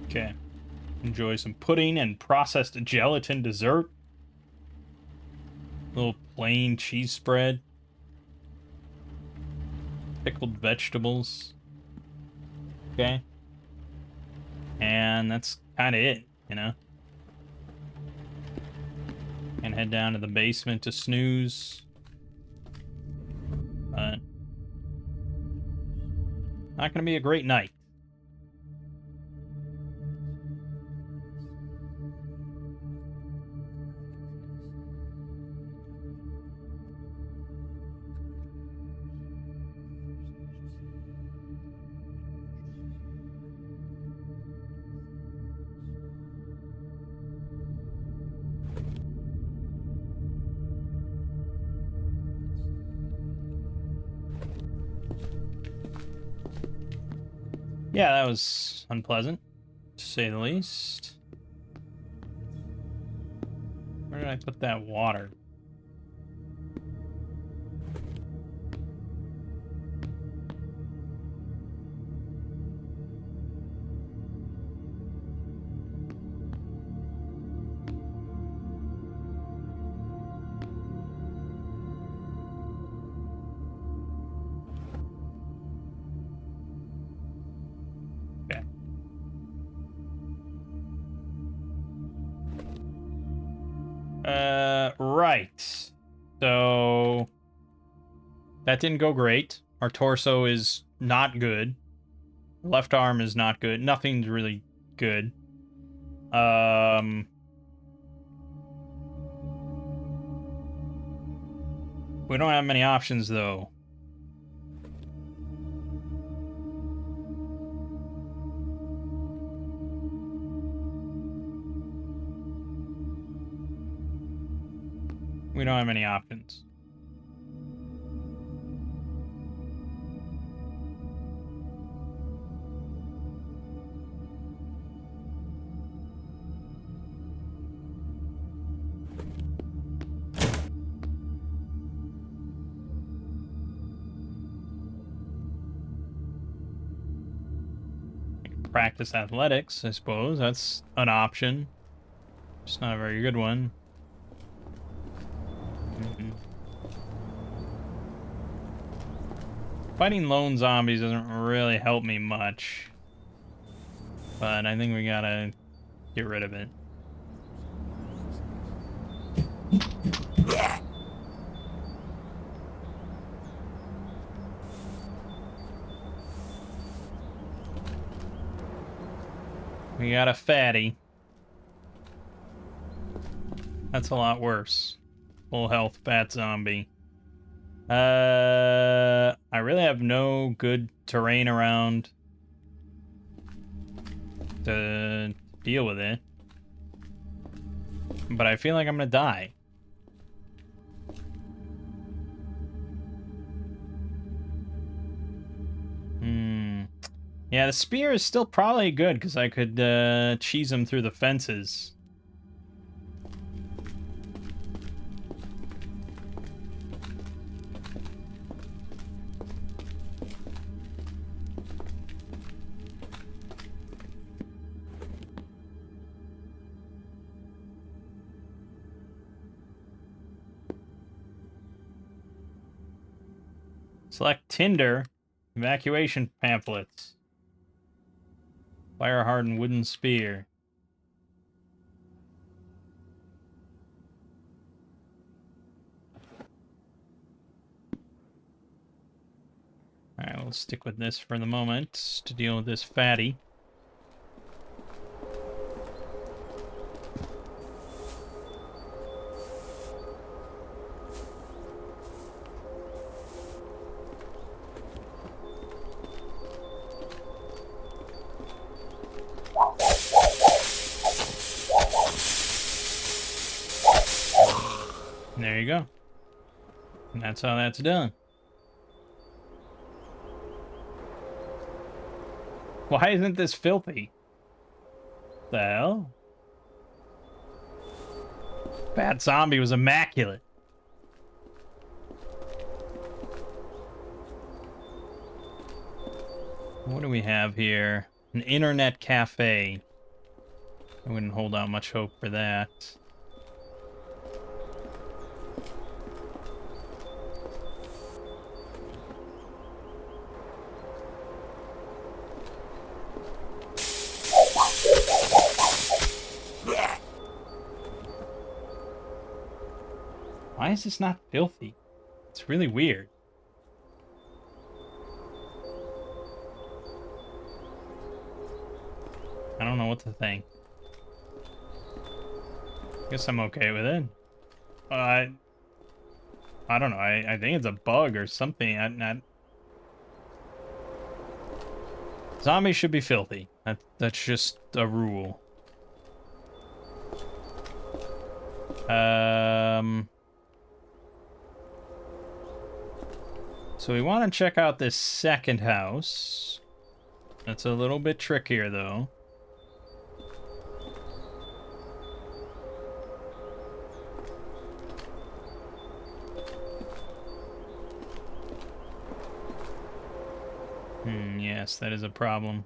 Okay. Enjoy some pudding and processed gelatin dessert. Little plain cheese spread. Pickled vegetables. Okay. And that's kind of it, you know? And head down to the basement to snooze. But not gonna be a great night. Yeah, that was unpleasant, to say the least. Where did I put that water? Okay. Right. So that didn't go great. Our torso is not good. Left arm is not good. Nothing's really good. We don't have many options though. We don't have many options. Practice athletics, I suppose. That's an option. It's not a very good one. Fighting lone zombies doesn't really help me much. But I think we gotta get rid of it. We got a fatty. That's a lot worse. Full health fat zombie. I really have no good terrain around to deal with it. But I feel like I'm gonna die. Yeah, the spear is still probably good because I could cheese him through the fences. Select tinder, evacuation pamphlets, fire hardened wooden spear. Alright, we'll stick with this for the moment to deal with this fatty. And there you go. And that's how that's done. Why isn't this filthy? The hell? Bad zombie was immaculate. What do we have here? An internet cafe. I wouldn't hold out much hope for that. Why is this not filthy? It's really weird. I don't know what to think. Guess I'm okay with it. I don't know. I think it's a bug or something. Zombies should be filthy. That's just a rule. So we want to check out this second house. That's a little bit trickier, though. Yes, that is a problem.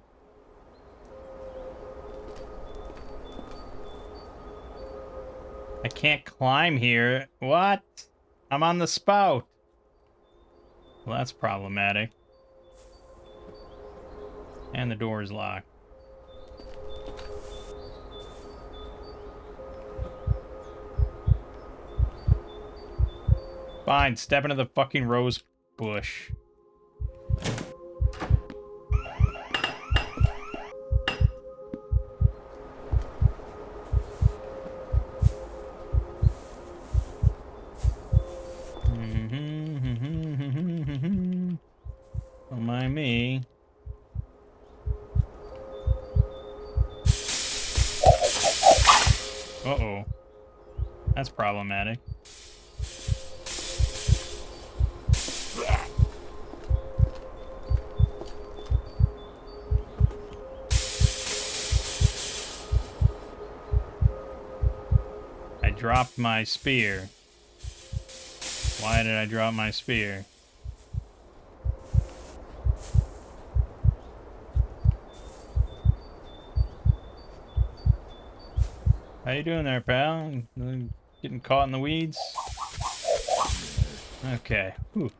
I can't climb here. What? I'm on the spout. Well, that's problematic. And the door is locked. Fine, step into the fucking rose bush. Don't mind me. Uh-oh. That's problematic. I dropped my spear. Why did I drop my spear? How you doing there, pal? Getting caught in the weeds? Okay. Whew.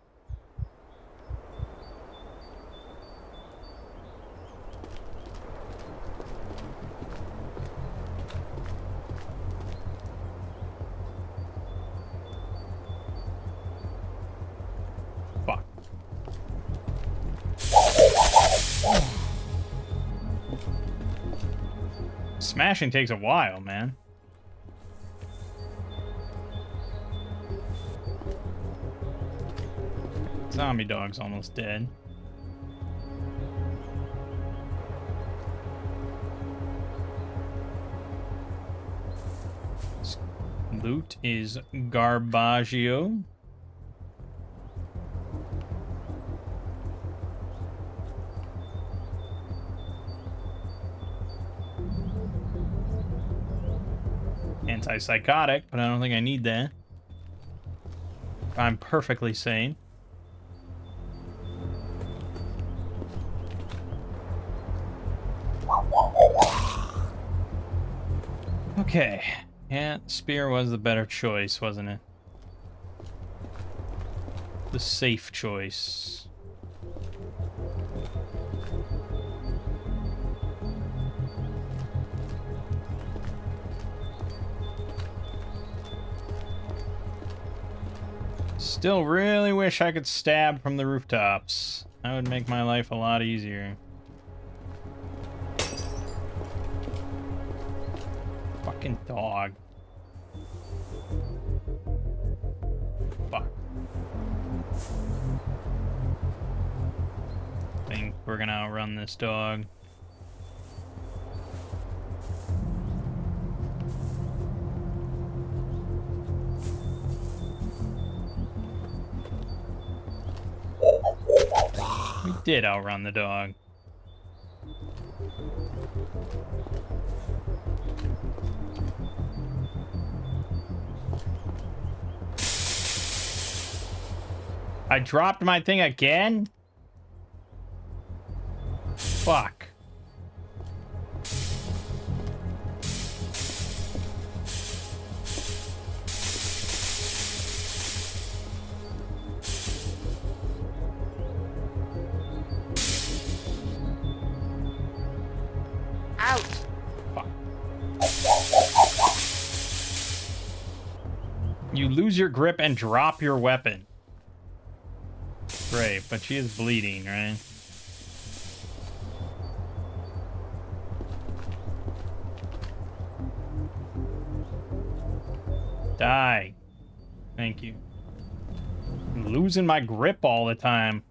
Smashing takes a while, man. Zombie dog's almost dead. Loot is Garbaggio. Antipsychotic, but I don't think I need that. I'm perfectly sane. Okay. Yeah, spear was the better choice, wasn't it? The safe choice. Still really wish I could stab from the rooftops. That would make my life a lot easier. Fucking dog. Fuck. I think we're gonna outrun this dog. We did outrun the dog. I dropped my thing again? Fuck. Ouch. Fuck. You lose your grip and drop your weapon. Great, but she is bleeding, right? Die. Thank you. I'm losing my grip all the time.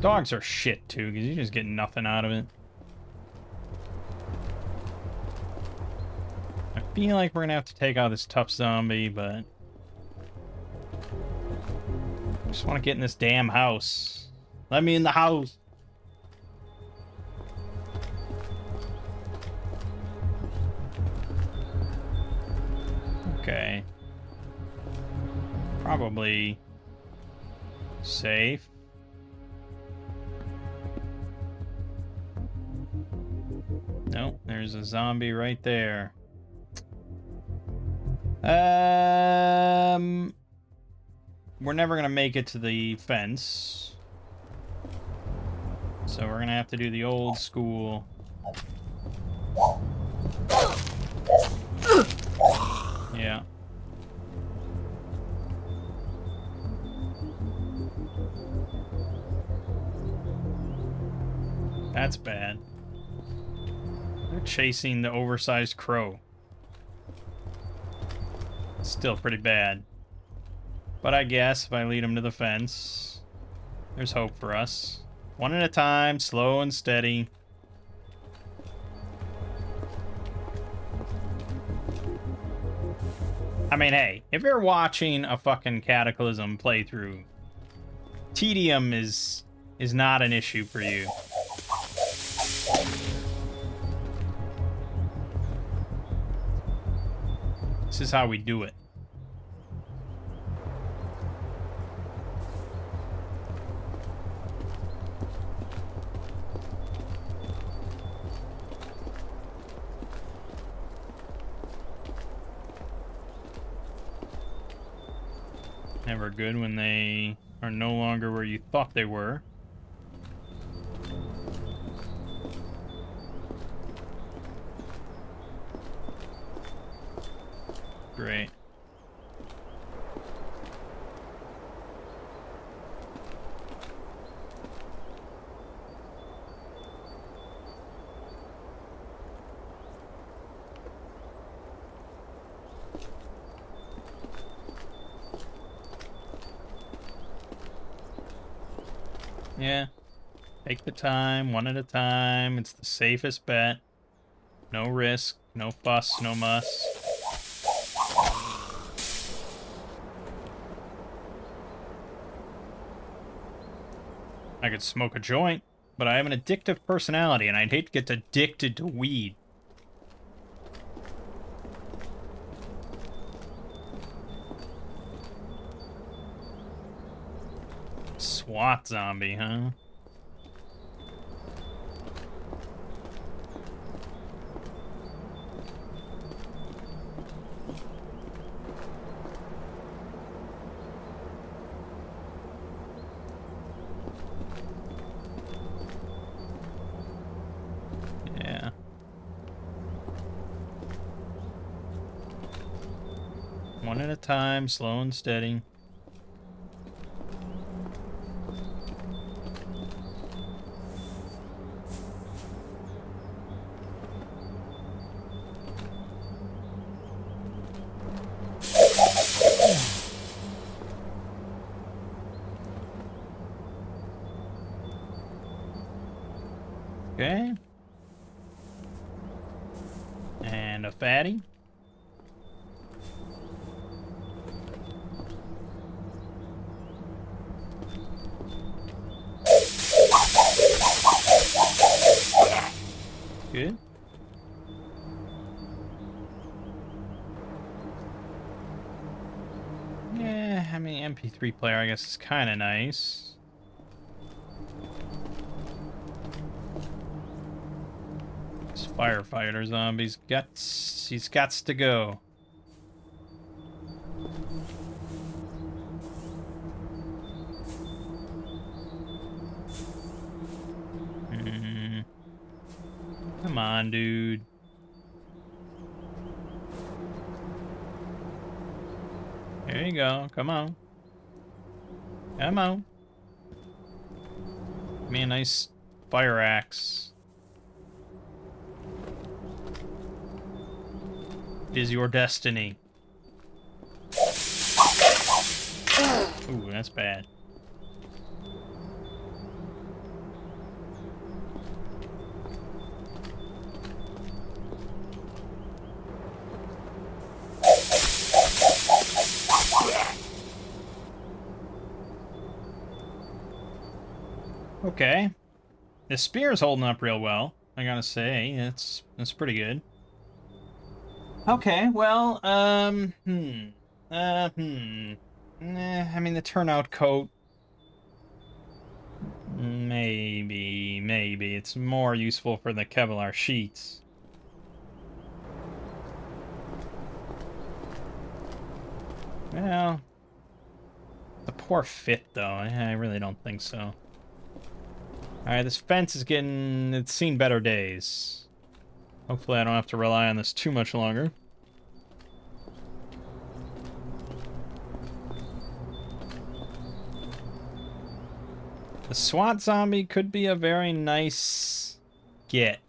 Dogs are shit, too, because you just get nothing out of it. I feel like we're gonna have to take out this tough zombie, but I just want to get in this damn house. Let me in the house. Okay. Probably safe. Nope, there's a zombie right there. We're never gonna make it to the fence. So we're gonna have to do the old school. Yeah. That's bad. They're chasing the oversized crow. Still pretty bad. But I guess if I lead him to the fence, there's hope for us. One at a time, slow and steady. I mean, hey, if you're watching a fucking Cataclysm playthrough, tedium is not an issue for you. This is how we do it. Never good when they are no longer where you thought they were. Great. Yeah. Take the time, one at a time. It's the safest bet. No risk, no fuss, no muss. I could smoke a joint, but I have an addictive personality, and I'd hate to get addicted to weed. SWAT zombie, huh? Yeah. One at a time, slow and steady. Okay. And a fatty. Good. Yeah, I mean, MP3 player, I guess, is kind of nice. This firefighter zombie's guts. He's gots to go. Come on, dude. There you go. Come on. Come on. Give me a nice fire axe. It is your destiny. Ooh, that's bad. Okay. The spear's holding up real well, I gotta say. That's pretty good. Okay, well, I mean, the turnout coat, maybe. It's more useful for the Kevlar sheets. Well, the poor fit, though. I really don't think so. Alright, this fence is getting... It's seen better days. Hopefully I don't have to rely on this too much longer. The SWAT zombie could be a very nice get.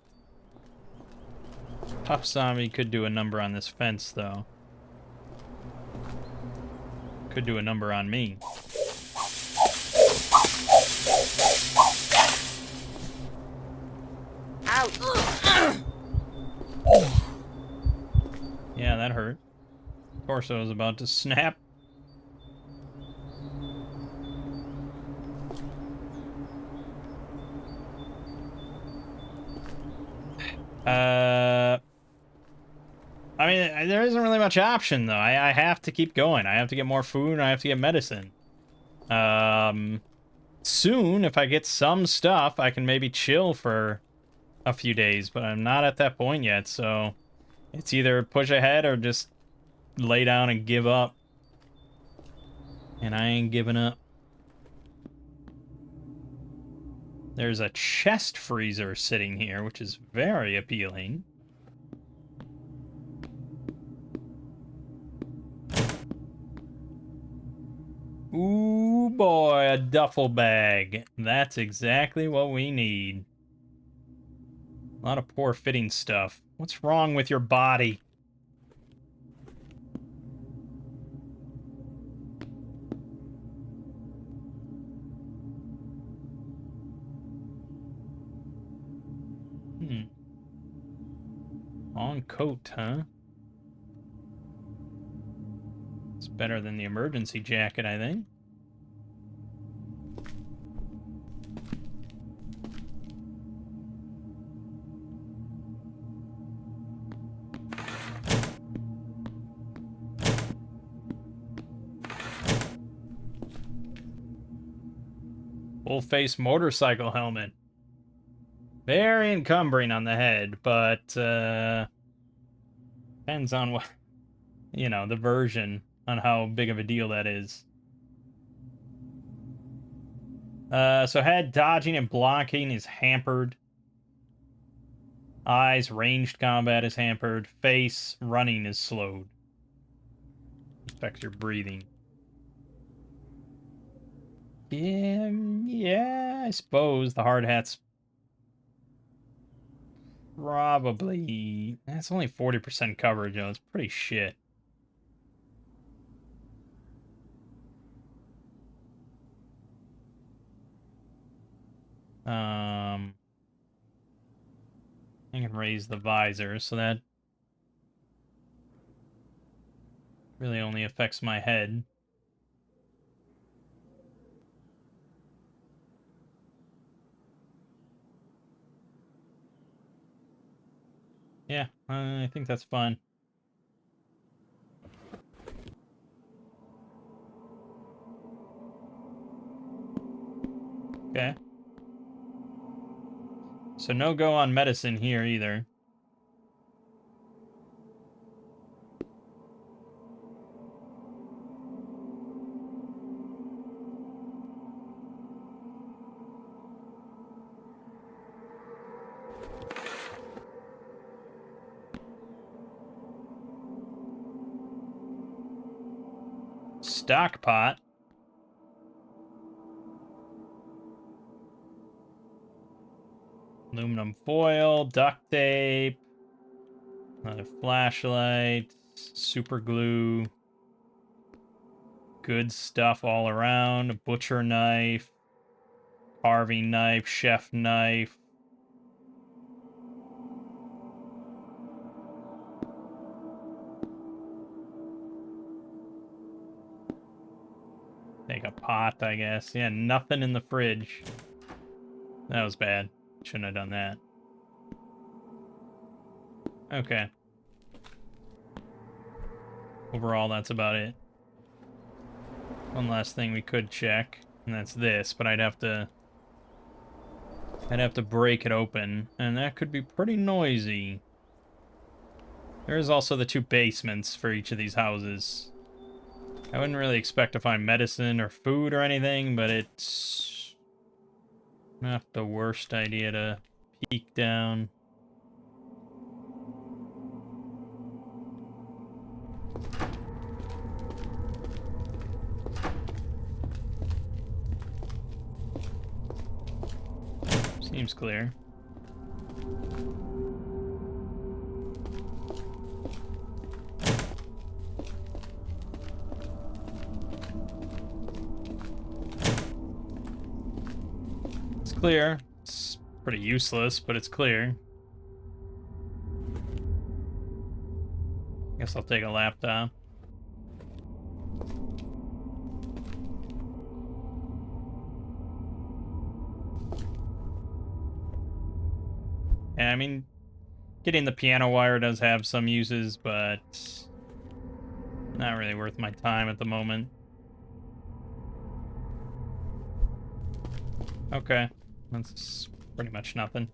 Tough zombie could do a number on this fence, though. Could do a number on me. Yeah, that hurt. Torso was about to snap. I mean, there isn't really much option, though. I have to keep going. I have to get more food, and I have to get medicine. Soon, if I get some stuff, I can maybe chill for a few days, but I'm not at that point yet, so it's either push ahead or just lay down and give up. And I ain't giving up. There's a chest freezer sitting here, which is very appealing. Ooh, boy, a duffel bag. That's exactly what we need. A lot of poor fitting stuff. What's wrong with your body? Long coat, huh? It's better than the emergency jacket, I think. Full face motorcycle helmet. Very encumbering on the head, but depends on what, you know, the version, on how big of a deal that is. So head dodging and blocking is hampered. Eyes ranged combat is hampered. Face running is slowed. Affects your breathing. Yeah, I suppose the hard hat's probably... That's only 40% coverage, though. It's pretty shit. I can raise the visor, so that really only affects my head. Yeah, I think that's fine. Okay. So no go on medicine here either. Stock pot. Aluminum foil, duct tape, another flashlight, super glue, good stuff all around, a butcher knife, carving knife, chef knife. Take a pot, I guess. Yeah, nothing in the fridge. That was bad. Shouldn't have done that. Okay. Overall, that's about it. One last thing we could check, and that's this, but I'd have to break it open, and that could be pretty noisy. There is also the two basements for each of these houses. I wouldn't really expect to find medicine or food or anything, but it's not the worst idea to peek down. Seems clear. It's clear. It's pretty useless, but it's clear. Guess I'll take a laptop. Yeah, I mean, getting the piano wire does have some uses, but not really worth my time at the moment. Okay, that's pretty much nothing.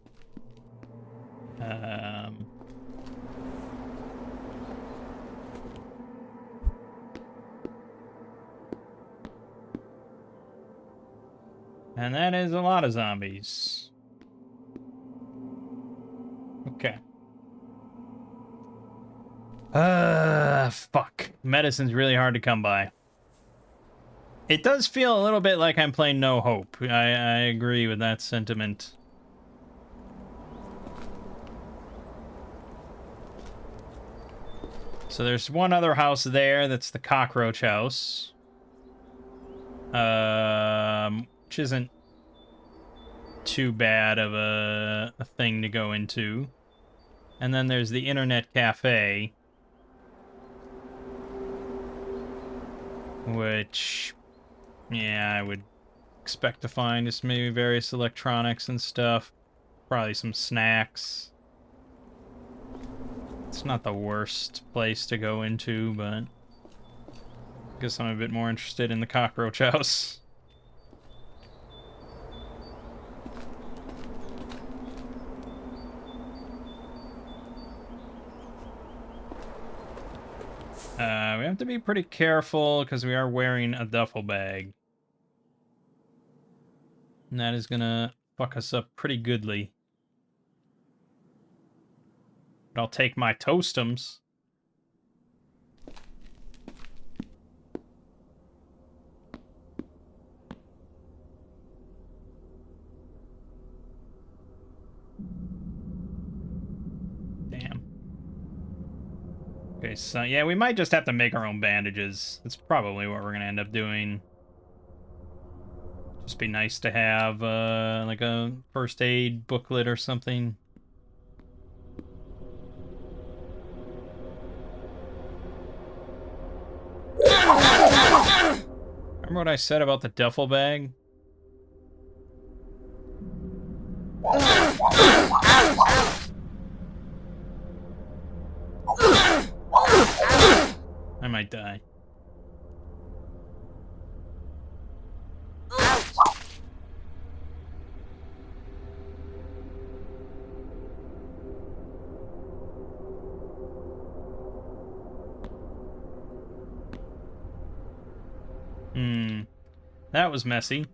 And that is a lot of zombies. Okay. Fuck. Medicine's really hard to come by. It does feel a little bit like I'm playing No Hope. I agree with that sentiment. So there's one other house there, that's the cockroach house. Which isn't too bad of a thing to go into. And then there's the Internet Cafe, which, yeah, I would expect to find just maybe various electronics and stuff. Probably some snacks. It's not the worst place to go into, but I guess I'm a bit more interested in the cockroach house. We have to be pretty careful because we are wearing a duffel bag. And that is gonna fuck us up pretty goodly. But I'll take my toastums. Damn. Okay, so yeah, we might just have to make our own bandages. That's probably what we're gonna end up doing. Just be nice to have like a first aid booklet or something. Remember what I said about the duffel bag? I might die. That was messy.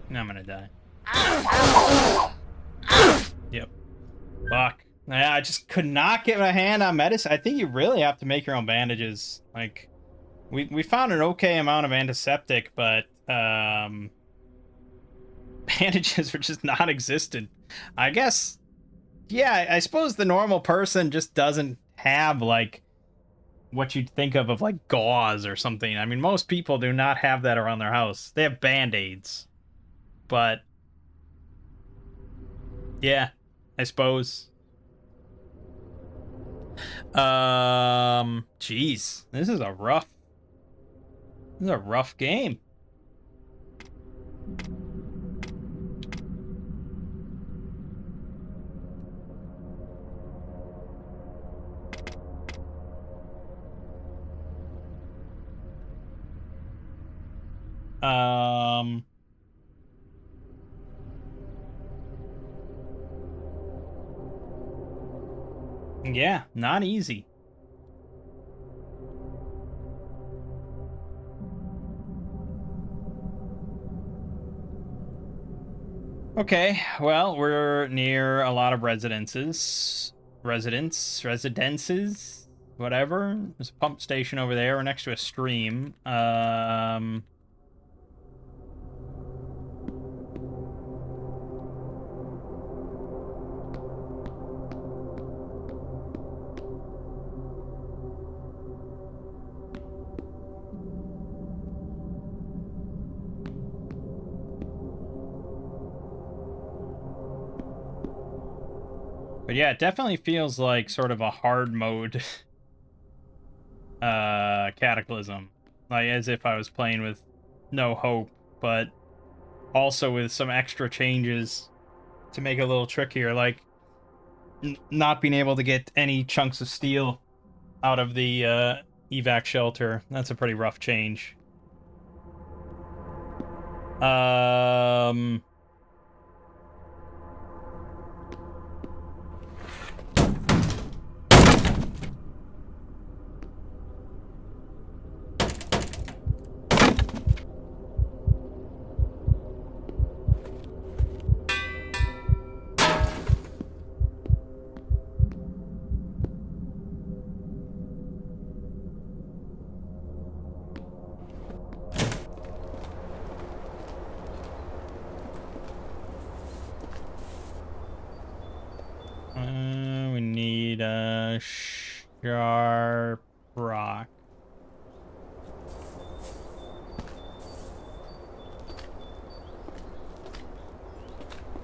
Now I'm gonna die. Yep. Fuck. I just could not get my hand on medicine. I think you really have to make your own bandages. Like, we found an okay amount of antiseptic, but bandages are just non-existent. I guess, yeah, I suppose the normal person just doesn't have, like, what you'd think of like gauze or something. I mean, most people do not have that around their house. They have band-aids. But yeah, I suppose. Jeez. This is a rough game. Yeah, not easy. Okay, well, we're near a lot of residences, whatever. There's a pump station over there. We're next to a stream. But yeah, it definitely feels like sort of a hard mode Cataclysm. Like as if I was playing with no hope, but also with some extra changes to make it a little trickier, like not being able to get any chunks of steel out of the evac shelter. That's a pretty rough change. We need a sharp rock.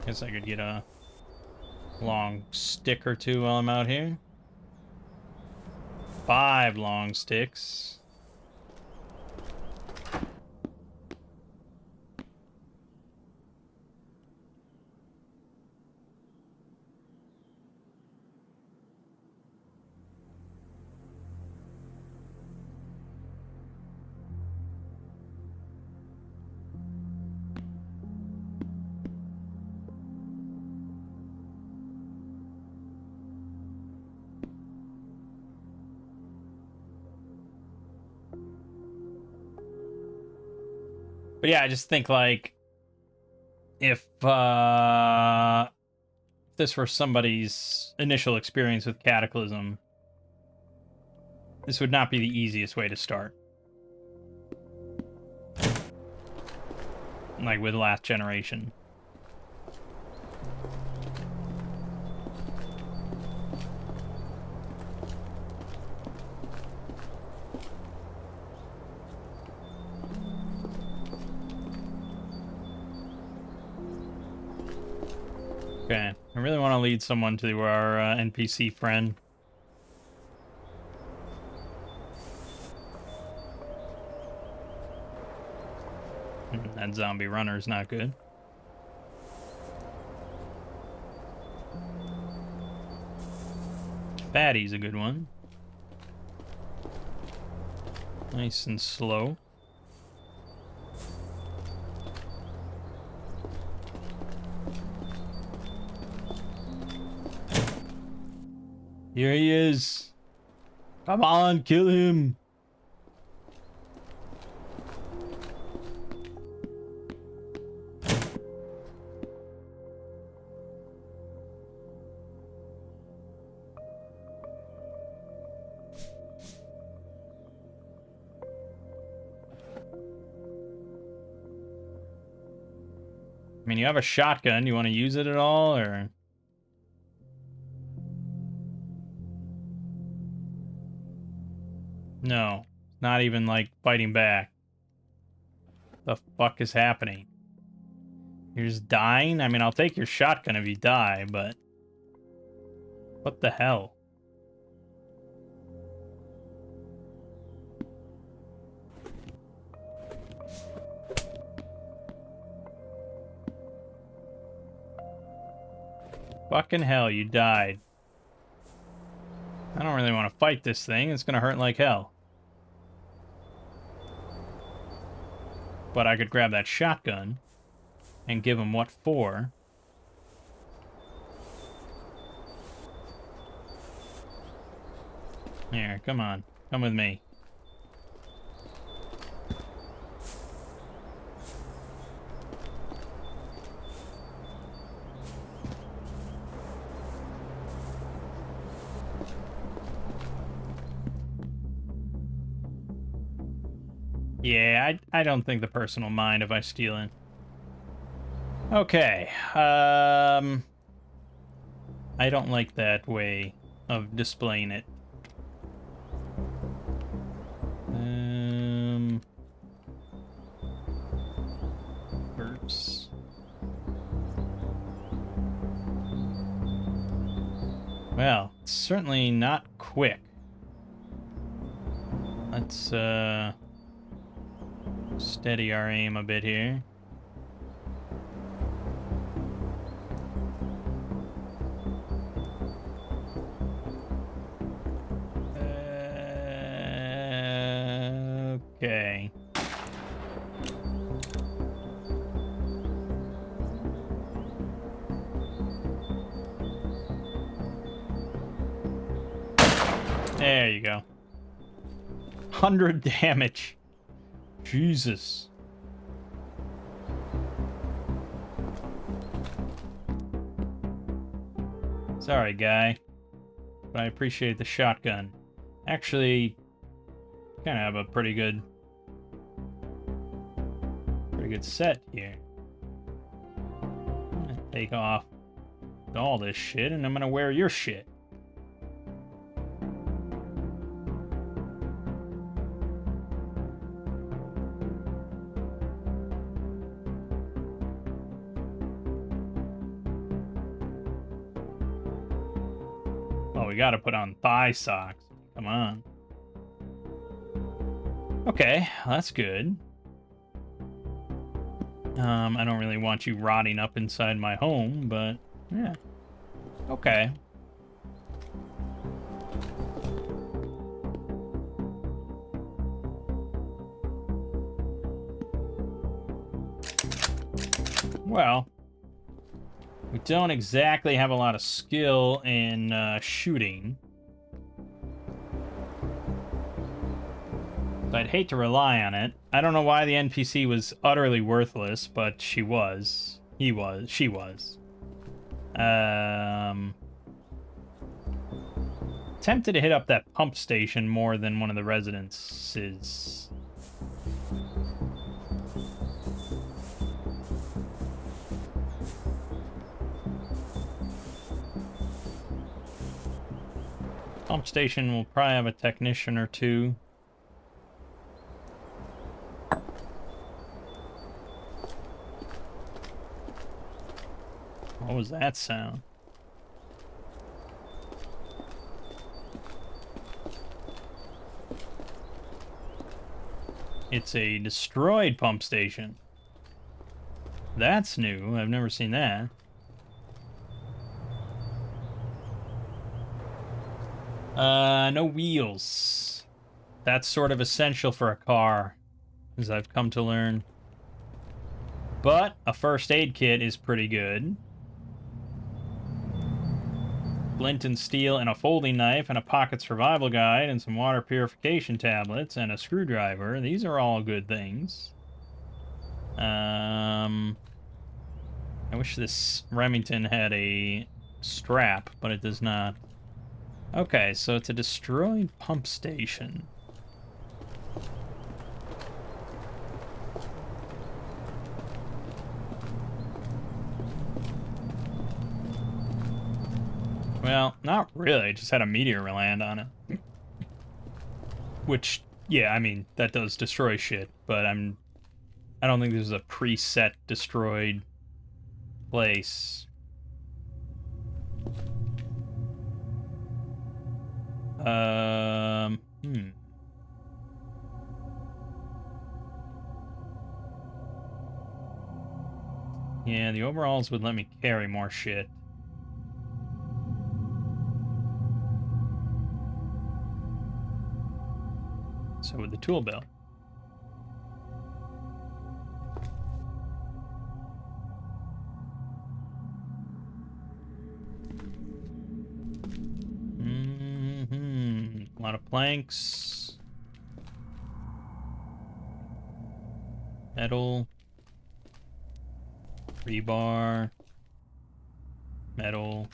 Guess I could get a long stick or two while I'm out here. 5 long sticks. But yeah, I just think like if this were somebody's initial experience with Cataclysm, this would not be the easiest way to start. Like with last generation. Okay, I really want to lead someone to our NPC friend. That zombie runner's not good. Fatty's a good one. Nice and slow. Here he is. Come on, kill him. I mean, you have a shotgun. You want to use it at all, or? No. Not even, like, fighting back. The fuck is happening? You're just dying? I mean, I'll take your shotgun if you die, but... What the hell? Fucking hell, you died. I don't really want to fight this thing. It's gonna hurt like hell. But I could grab that shotgun and give him what for. Here, come on. Come with me. Yeah, I don't think the person will mind if I steal it. Okay, I don't like that way of displaying it. Burps. Well, it's certainly not quick. Let's, steady our aim a bit here. Okay. There you go. 100 damage. Jesus. Sorry, guy. But I appreciate the shotgun. Actually, kind of have a pretty good set here. I'm gonna take off all this shit, and I'm gonna wear your shit. Oh, we gotta put on thigh socks. Come on. Okay, that's good. I don't really want you rotting up inside my home, but yeah. Okay. Well, we don't exactly have a lot of skill in shooting. So I'd hate to rely on it. I don't know why the NPC was utterly worthless, but she was. He was. She was. Tempted to hit up that pump station more than one of the residences. Pump station will probably have a technician or two. What was that sound? It's a destroyed pump station. That's new. I've never seen that. No wheels. That's sort of essential for a car, as I've come to learn. But a first aid kit is pretty good. Flint and steel and a folding knife and a pocket survival guide and some water purification tablets and a screwdriver. These are all good things. I wish this Remington had a strap, but it does not. Okay, so it's a destroyed pump station. Well, not really. It just had a meteor land on it. Which, yeah, I mean, that does destroy shit, but I don't think there's a preset destroyed place. Hmm. Yeah, the overalls would let me carry more shit. So would the tool belt. A lot of planks. Metal. Rebar. Metal.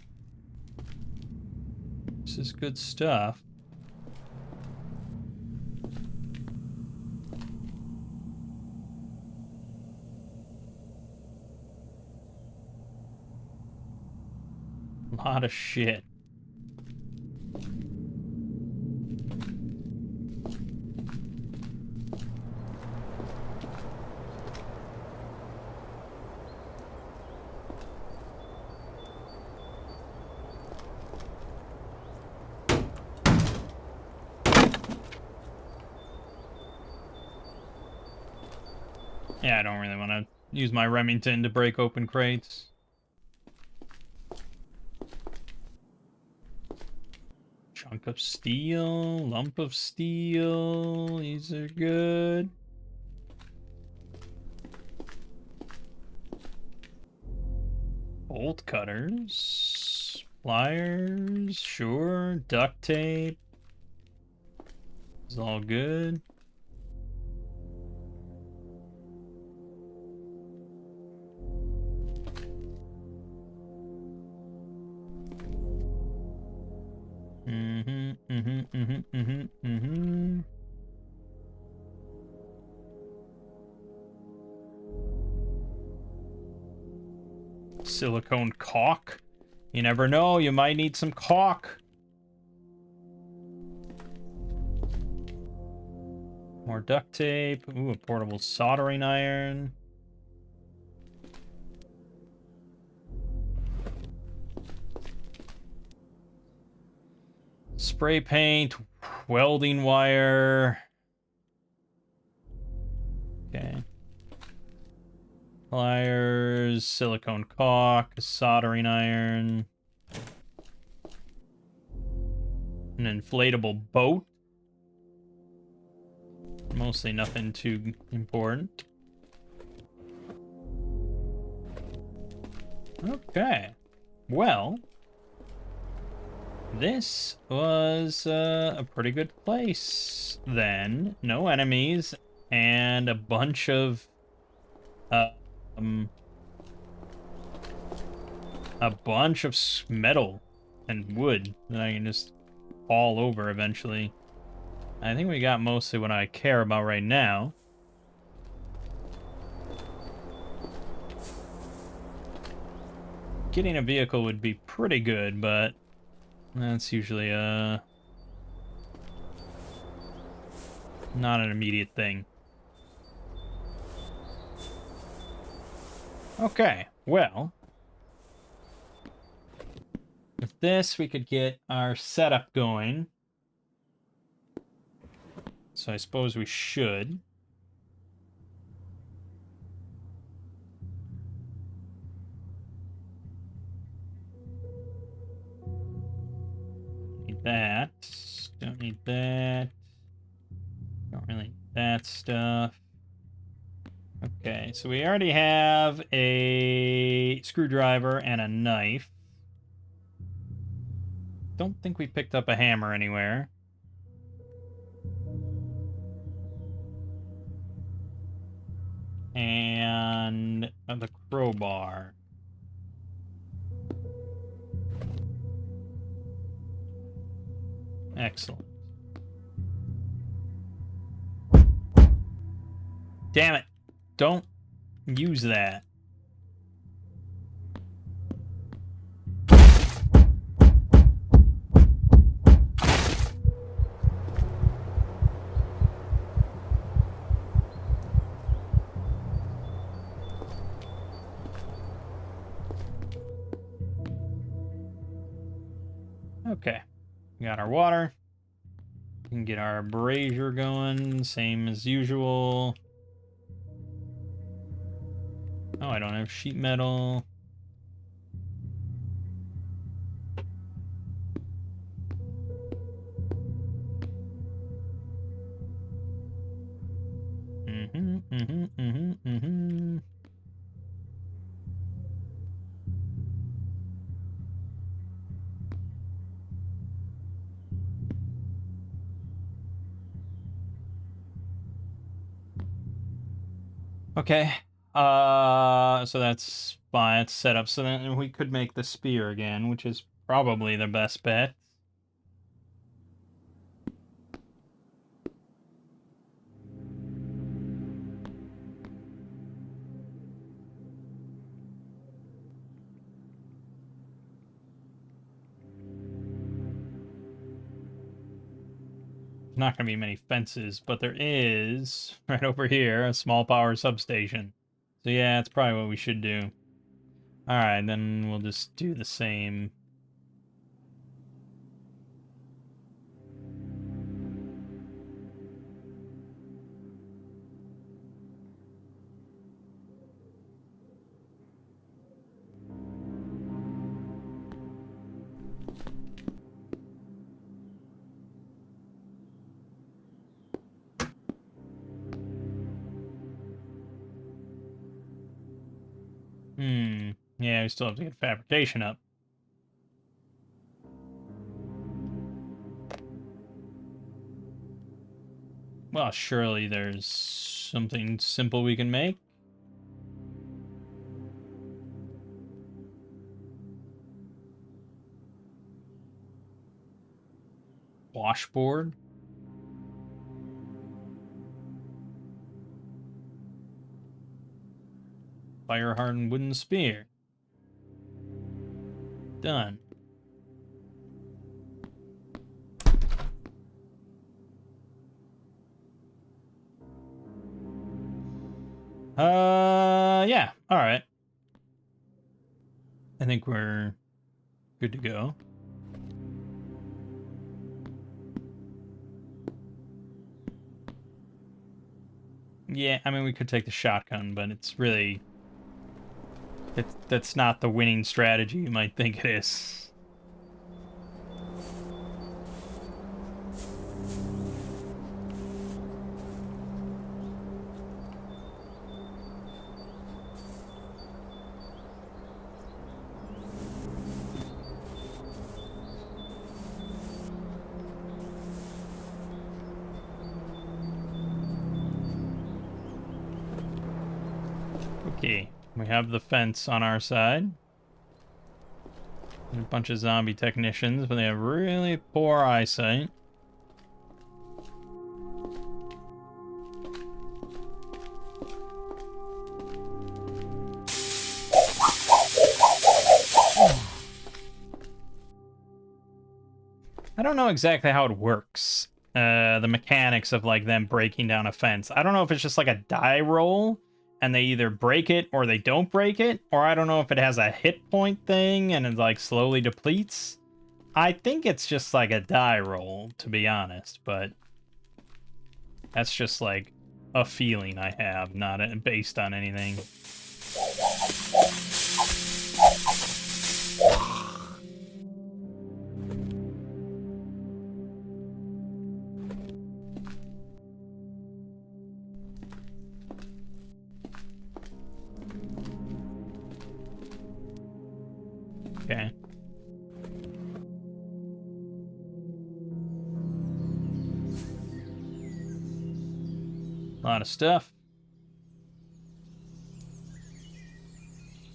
This is good stuff. A lot of shit. Yeah, I don't really want to use my Remington to break open crates. Chunk of steel, lump of steel, these are good. Bolt cutters, pliers, sure, duct tape. It's all good. Silicone caulk. You never know, you might need some caulk. More duct tape. Ooh, a portable soldering iron. Spray paint, welding wire. Okay. Pliers, silicone caulk, soldering iron. An inflatable boat. Mostly nothing too important. Okay. Well, this was a pretty good place then. No enemies and a bunch of um metal and wood that I can just fall over eventually. I think we got mostly what I care about right now. Getting a vehicle would be pretty good, but that's usually not an immediate thing. Okay, well, with this we could get our setup going. So I suppose we should. Need that. Don't need that. Don't really need that stuff. Okay, so we already have a screwdriver and a knife. Don't think we picked up a hammer anywhere. And the crowbar. Excellent. Damn it. Don't use that. Okay. We got our water. We can get our brazier going, same as usual. Oh, I don't have sheet metal. Mm-hmm. Okay. So that's fine. It's set up. So then we could make the spear again, which is probably the best bet. Not going to be many fences, but there is, right over here, a small power substation. So yeah, it's probably what we should do. Alright, then we'll just do the same. Yeah, we still have to get fabrication up. Well, surely there's something simple we can make. Washboard. Fire hardened wooden spear. Done. Yeah. All right. I think we're good to go. Yeah, I mean, we could take the shotgun, but it's really... that's not the winning strategy you might think it is. Okay, we have the fence on our side. And a bunch of zombie technicians, but they have really poor eyesight. I don't know exactly how it works. The mechanics of like them breaking down a fence. I don't know if it's just like a die roll and they either break it or they don't break it, or I don't know if it has a hit point thing and it like slowly depletes. I think it's just like a die roll, to be honest, but that's just like a feeling I have, not based on anything. Okay. A lot of stuff.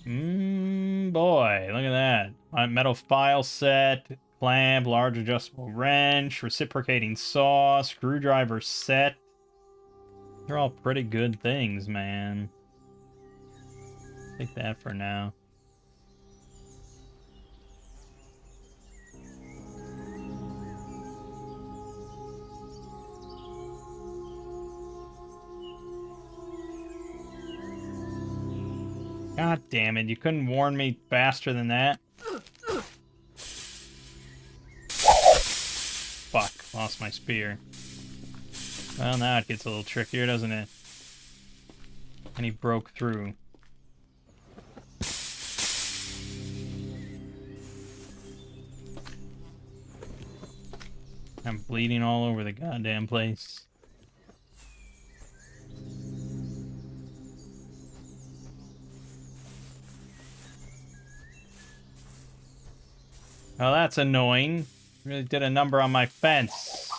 Boy, look at that. Metal file set, clamp, large adjustable wrench, reciprocating saw, screwdriver set. They're all pretty good things, man. Take that for now. God damn it, you couldn't warn me faster than that? Fuck, lost my spear. Well, now it gets a little trickier, doesn't it? And he broke through. I'm bleeding all over the goddamn place. Oh, that's annoying. Really did a number on my fence.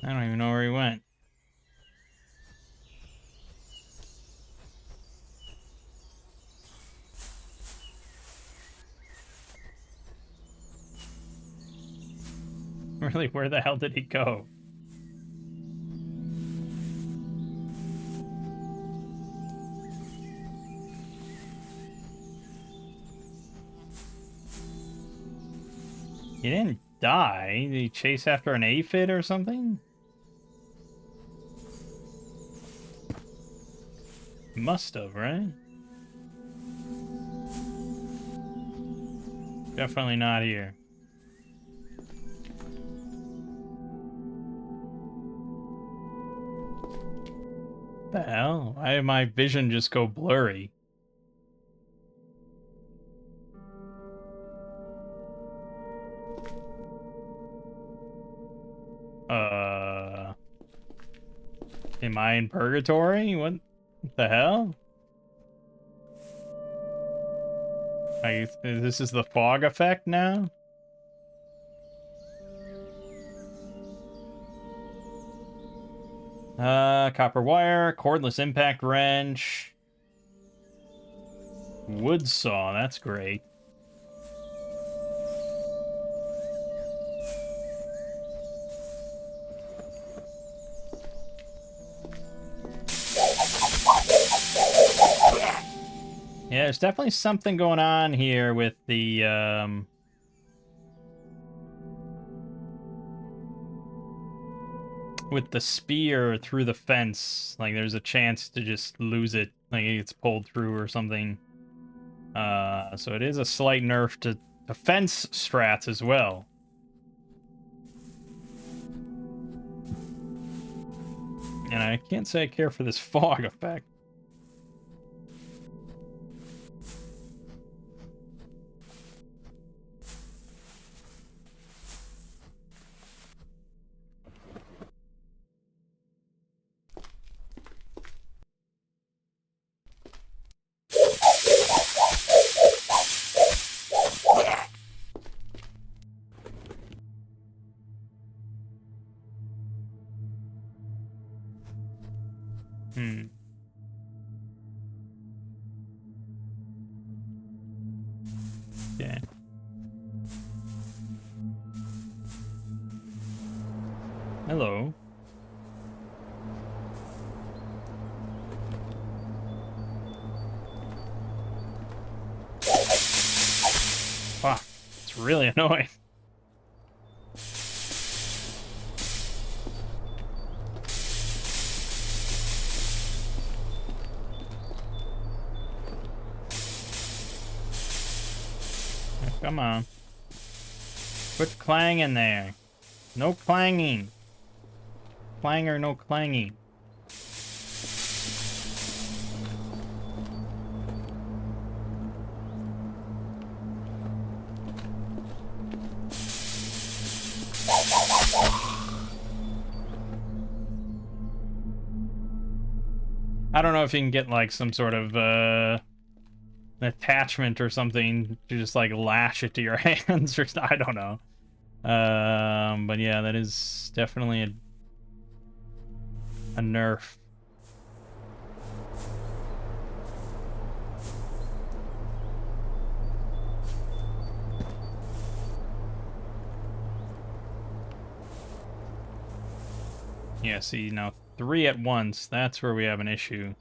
I don't even know where he went. Really, where the hell did he go? He didn't die. Did he chase after an aphid or something? Must have, right? Definitely not here. The hell? Why did my vision just go blurry? Am I in purgatory? What the hell? This is the fog effect now? Copper wire, cordless impact wrench. Wood saw, that's great. Yeah, there's definitely something going on here with the, spear through the fence. Like, there's a chance to just lose it. Like, it gets pulled through or something. So it is a slight nerf to fence strats as well. And I can't say I care for this fog effect. Okay. Hello. Fuck. It's really annoying. Come on. Quit clanging there. No clanging. Clanger, no clanging. I don't know if you can get like some sort of an attachment or something to just like lash it to your hands or I don't know. But yeah, that is definitely a nerf. Yeah, see now 3 at once, that's where we have an issue.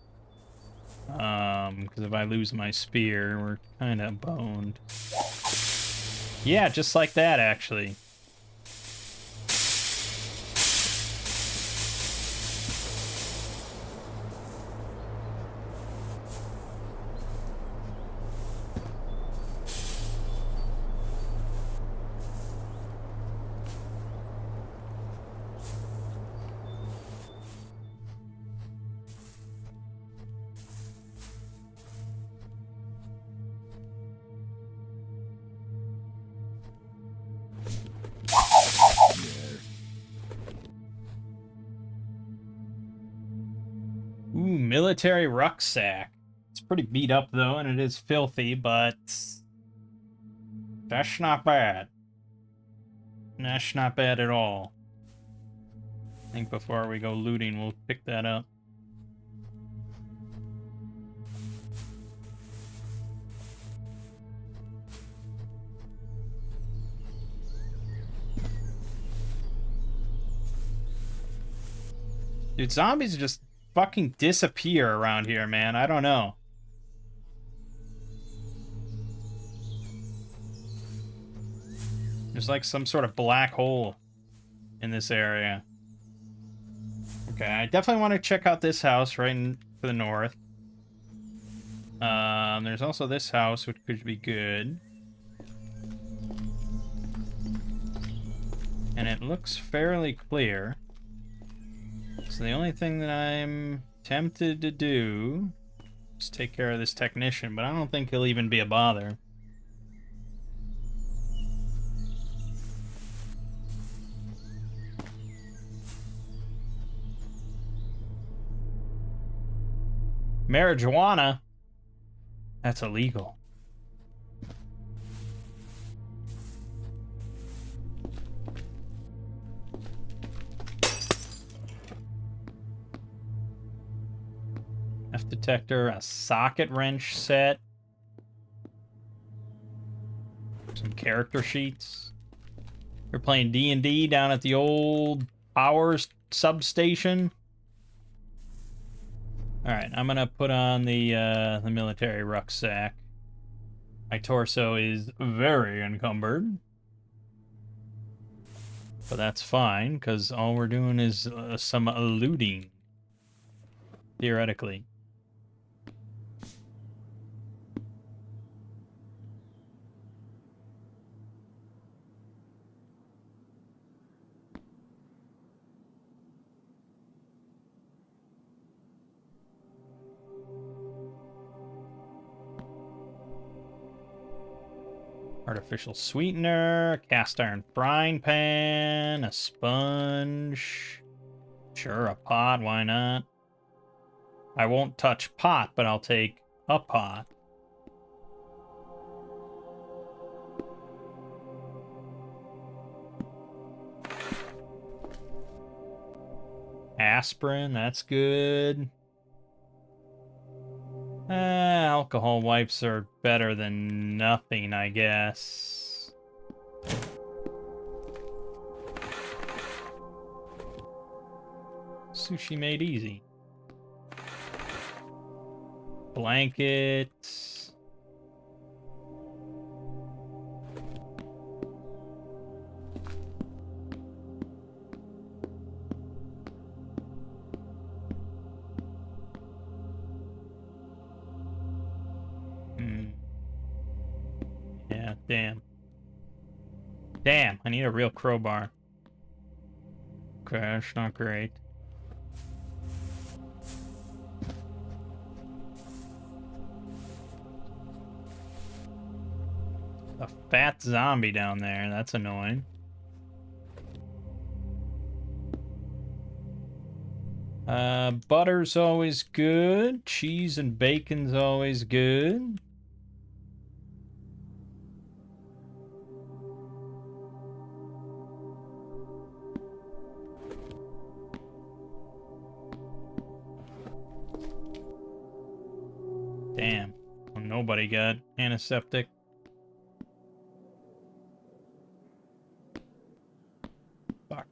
Because if I lose my spear, we're kind of boned. Yeah, just like that, actually. Ooh, military rucksack. It's pretty beat up though, and it is filthy, but that's not bad. That's not bad at all. I think before we go looting, we'll pick that up. Dude, zombies just fucking disappear around here, man. I don't know. There's like some sort of black hole in this area. Okay, I definitely want to check out this house right to the north. There's also this house, which could be good. And it looks fairly clear. So the only thing that I'm tempted to do is take care of this technician, but I don't think he'll even be a bother. Marijuana? That's illegal. F detector, a socket wrench set. Some character sheets. We're playing D&D down at the old power substation. Alright, I'm gonna put on the military rucksack. My torso is very encumbered. But that's fine, because all we're doing is some looting. Theoretically. Artificial sweetener, cast iron frying pan, a sponge. Sure, a pot, why not? I won't touch pot, but I'll take a pot. Aspirin, that's good. Alcohol wipes are better than nothing, I guess. Sushi made easy. Blankets. Yeah, damn. Damn, I need a real crowbar. Okay, that's not great. A fat zombie down there, that's annoying. Butter's always good. Cheese and bacon's always good. Damn. Well, nobody got antiseptic. Fuck.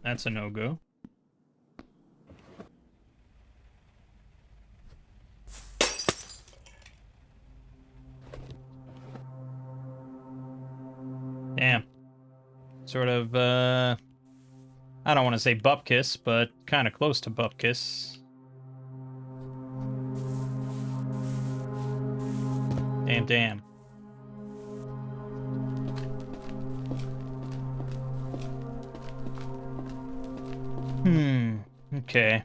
That's a no-go. Damn. Sort of, I don't want to say bupkis, but kind of close to bupkis. Damn, damn. Okay.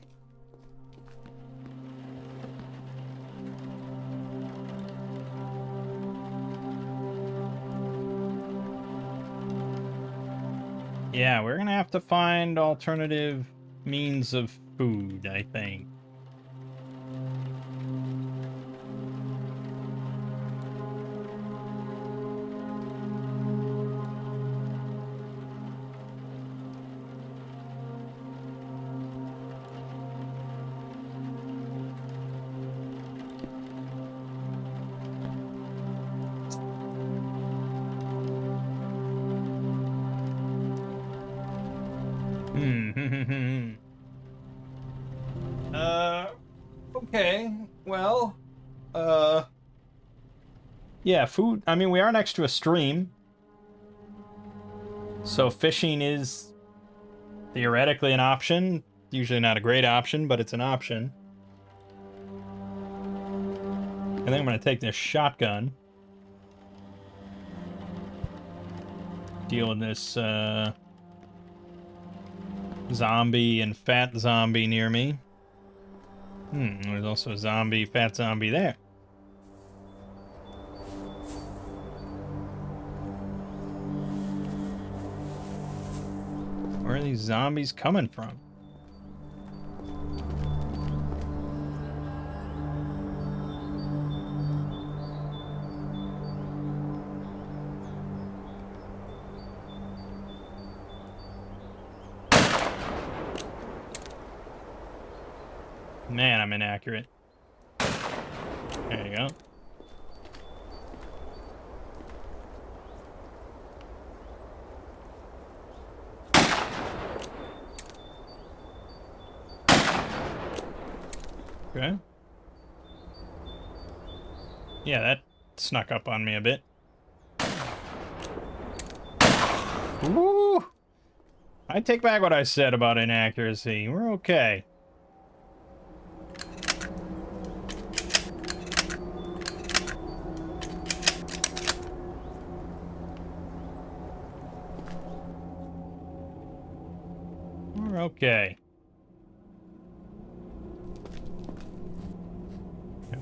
Yeah, we're gonna have to find alternative means of food, I think. Okay. Well, yeah, food. I mean, we are next to a stream. So fishing is theoretically an option. Usually not a great option, but it's an option. I think I'm going to take this shotgun. Deal with this, zombie and fat zombie near me. There's also a zombie, fat zombie there. Where are these zombies coming from? Man, I'm inaccurate. There you go. Okay. Yeah, that snuck up on me a bit. Woo! I take back what I said about inaccuracy. We're okay. We're okay.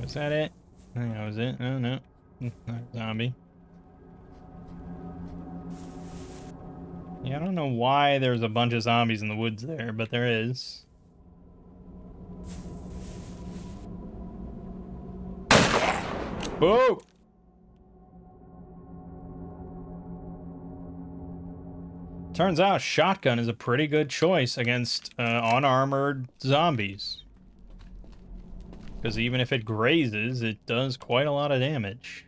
Was that it? I think that was it. Oh, no. Zombie. Yeah, I don't know why there's a bunch of zombies in the woods there, but there is. Whoa! Turns out shotgun is a pretty good choice against unarmored zombies. Because even if it grazes, it does quite a lot of damage.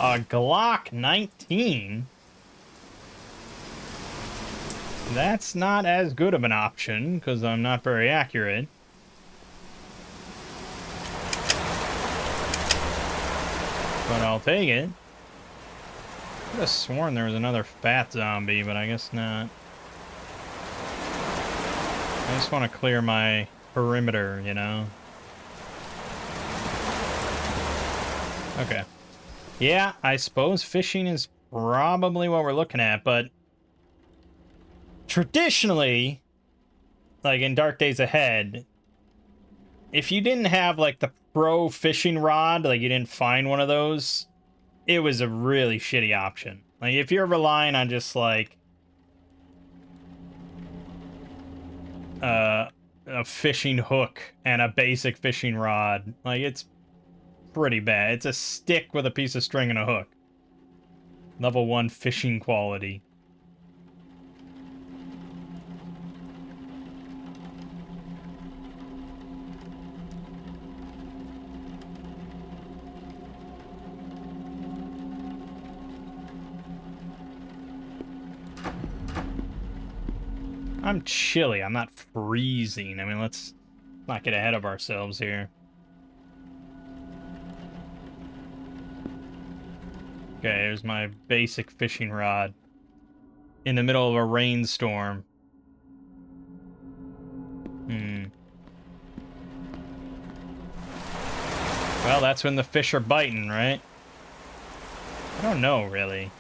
A Glock 19? That's not as good of an option, because I'm not very accurate. But I'll take it. I could have sworn there was another fat zombie, but I guess not. I just want to clear my perimeter, you know? Okay. Yeah, I suppose fishing is probably what we're looking at, but traditionally, like in Dark Days Ahead, if you didn't have like the pro fishing rod, like you didn't find one of those, it was a really shitty option. Like if you're relying on just like a fishing hook and a basic fishing rod, like it's pretty bad. It's a stick with a piece of string and a hook. Level 1 fishing quality. I'm chilly. I'm not freezing. I mean, let's not get ahead of ourselves here. Okay, here's my basic fishing rod. In the middle of a rainstorm. Well, that's when the fish are biting, right? I don't know, really.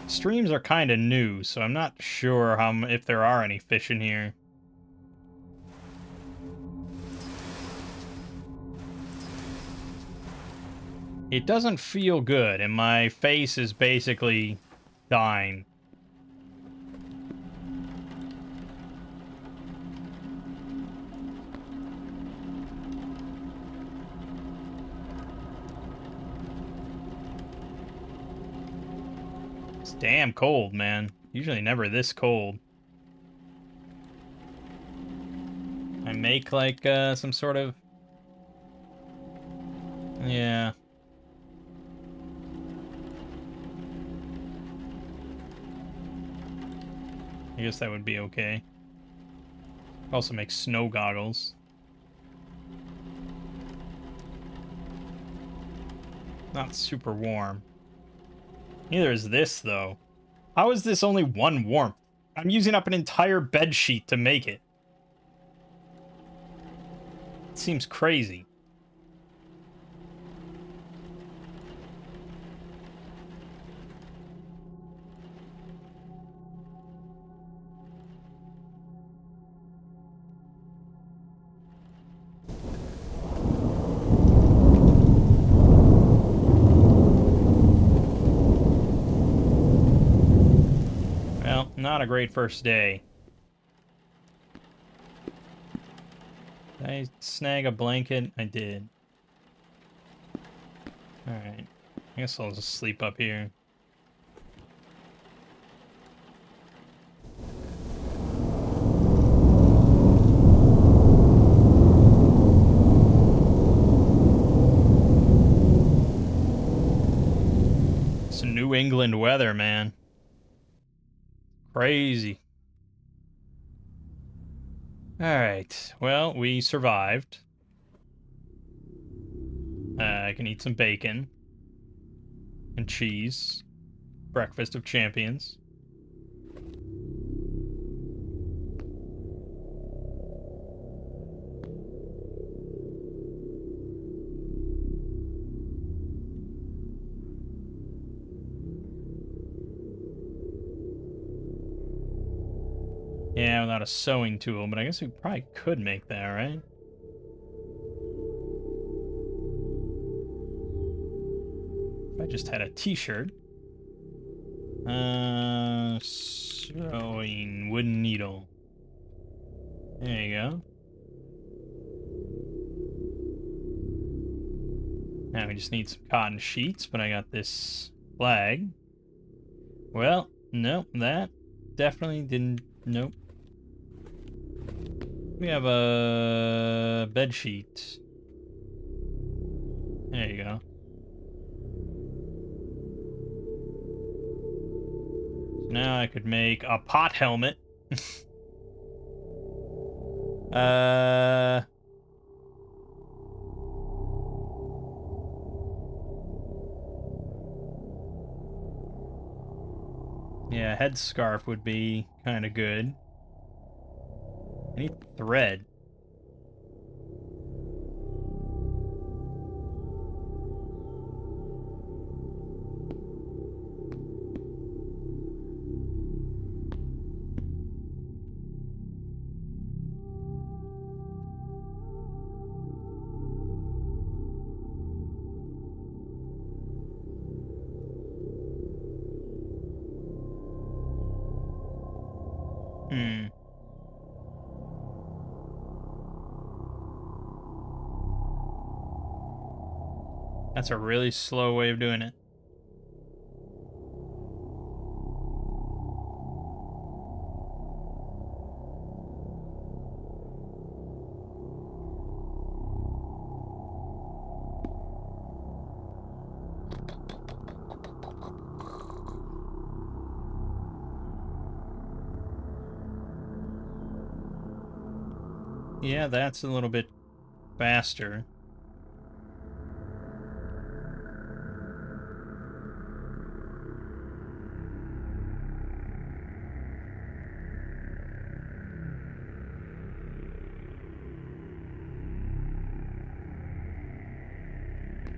Streams are kind of new, so I'm not sure if there are any fish in here. It doesn't feel good, and my face is basically dying. It's damn cold, man. Usually never this cold. I make like some sort of... Yeah. I guess that would be okay. Also make snow goggles. Not super warm. Neither is this, though. How is this only one warmth? I'm using up an entire bed sheet to make it. It seems crazy. Well, not a great first day. Did I snag a blanket? I did. Alright. I guess I'll just sleep up here. It's New England weather, man. Crazy. Alright. Well, we survived. I can eat some bacon. And cheese. Breakfast of champions. Yeah, without a sewing tool, but I guess we probably could make that, right? If I just had a t-shirt. Sewing wooden needle. There you go. Now we just need some cotton sheets, but I got this flag. Well, nope, that definitely didn't. Nope. We have a bed sheet. There you go. So now I could make a pot helmet. uh. Yeah, headscarf would be kind of good. I need thread. Hmm. That's a really slow way of doing it. Yeah, that's a little bit faster.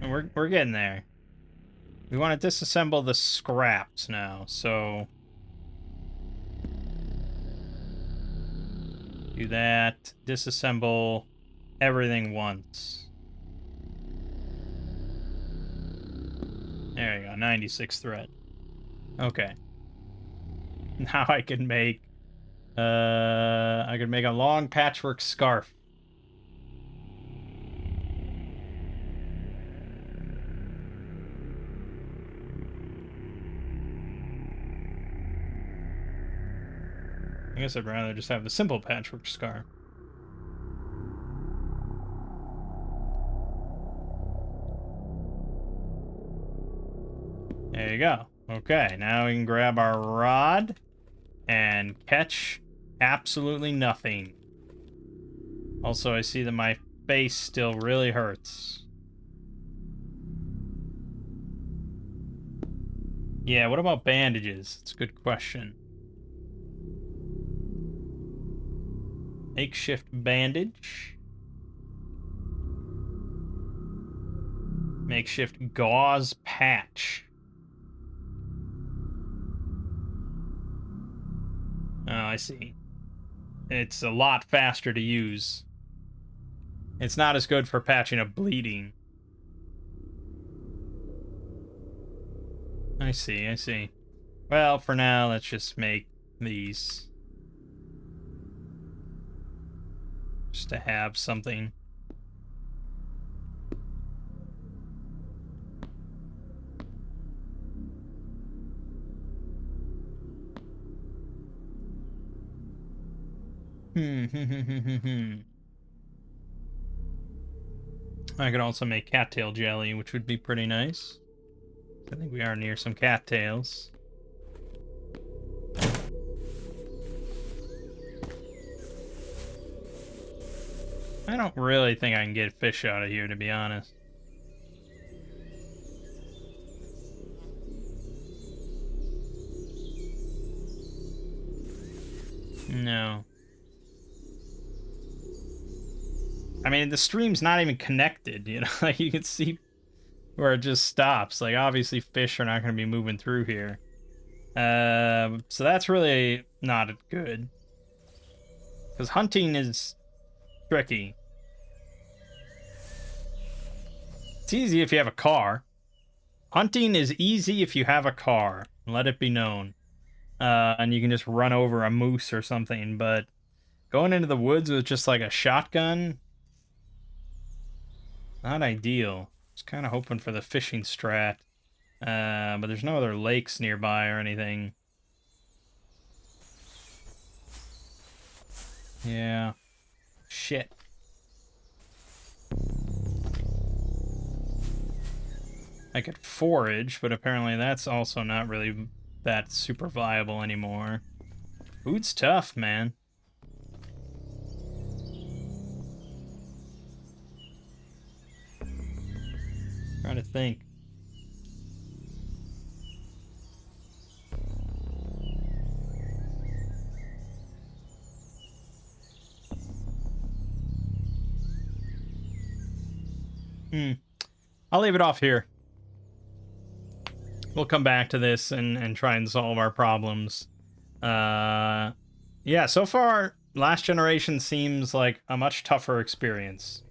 And we're getting there. We want to disassemble the scraps now, so do that. Disassemble everything once. There you go, 96 thread. Okay. Now I can make a long patchwork scarf. I guess I'd rather just have the simple patchwork scarf. There you go. Okay, now we can grab our rod and catch absolutely nothing. Also, I see that my face still really hurts. Yeah, what about bandages? It's a good question. Makeshift bandage. Makeshift gauze patch. Oh, I see. It's a lot faster to use. It's not as good for patching up bleeding. I see, I see. Well, for now, let's just make these. Just to have something. I could also make cattail jelly, which would be pretty nice. I think we are near some cattails. I don't really think I can get fish out of here, to be honest. No. I mean, the stream's not even connected, you know? Like, you can see where it just stops. Like, obviously fish are not going to be moving through here. So that's really not good. Because hunting is tricky. It's easy if you have a car. Hunting is easy if you have a car. Let it be known. And you can just run over a moose or something, but going into the woods with just like a shotgun, not ideal. Just kind of hoping for the fishing strat. But there's no other lakes nearby or anything. Yeah. Shit. I could forage, but apparently that's also not really that super viable anymore. Food's tough, man. Trying to think. I'll leave it off here. We'll come back to this and try and solve our problems. Yeah, so far, Last Generation seems like a much tougher experience.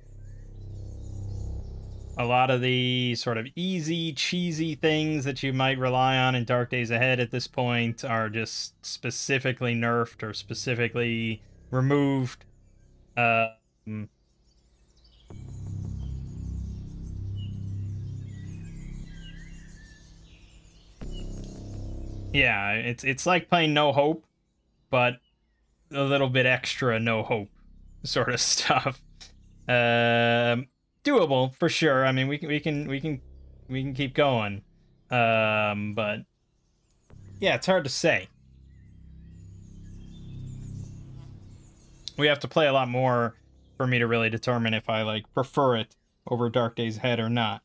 A lot of the sort of easy, cheesy things that you might rely on in Dark Days Ahead at this point are just specifically nerfed or specifically removed. Yeah, it's like playing No Hope, but a little bit extra No Hope sort of stuff. Doable for sure. I mean, we can keep going. But yeah, it's hard to say. We have to play a lot more for me to really determine if I like prefer it over Dark Days Ahead or not.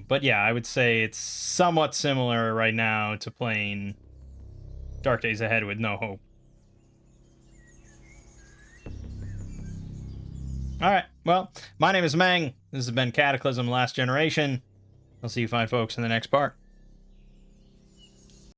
But yeah, I would say it's somewhat similar right now to playing Dark Days Ahead with No Hope. Alright, well, my name is Mangg. This has been Cataclysm Last Generation. I'll see you fine folks in the next part.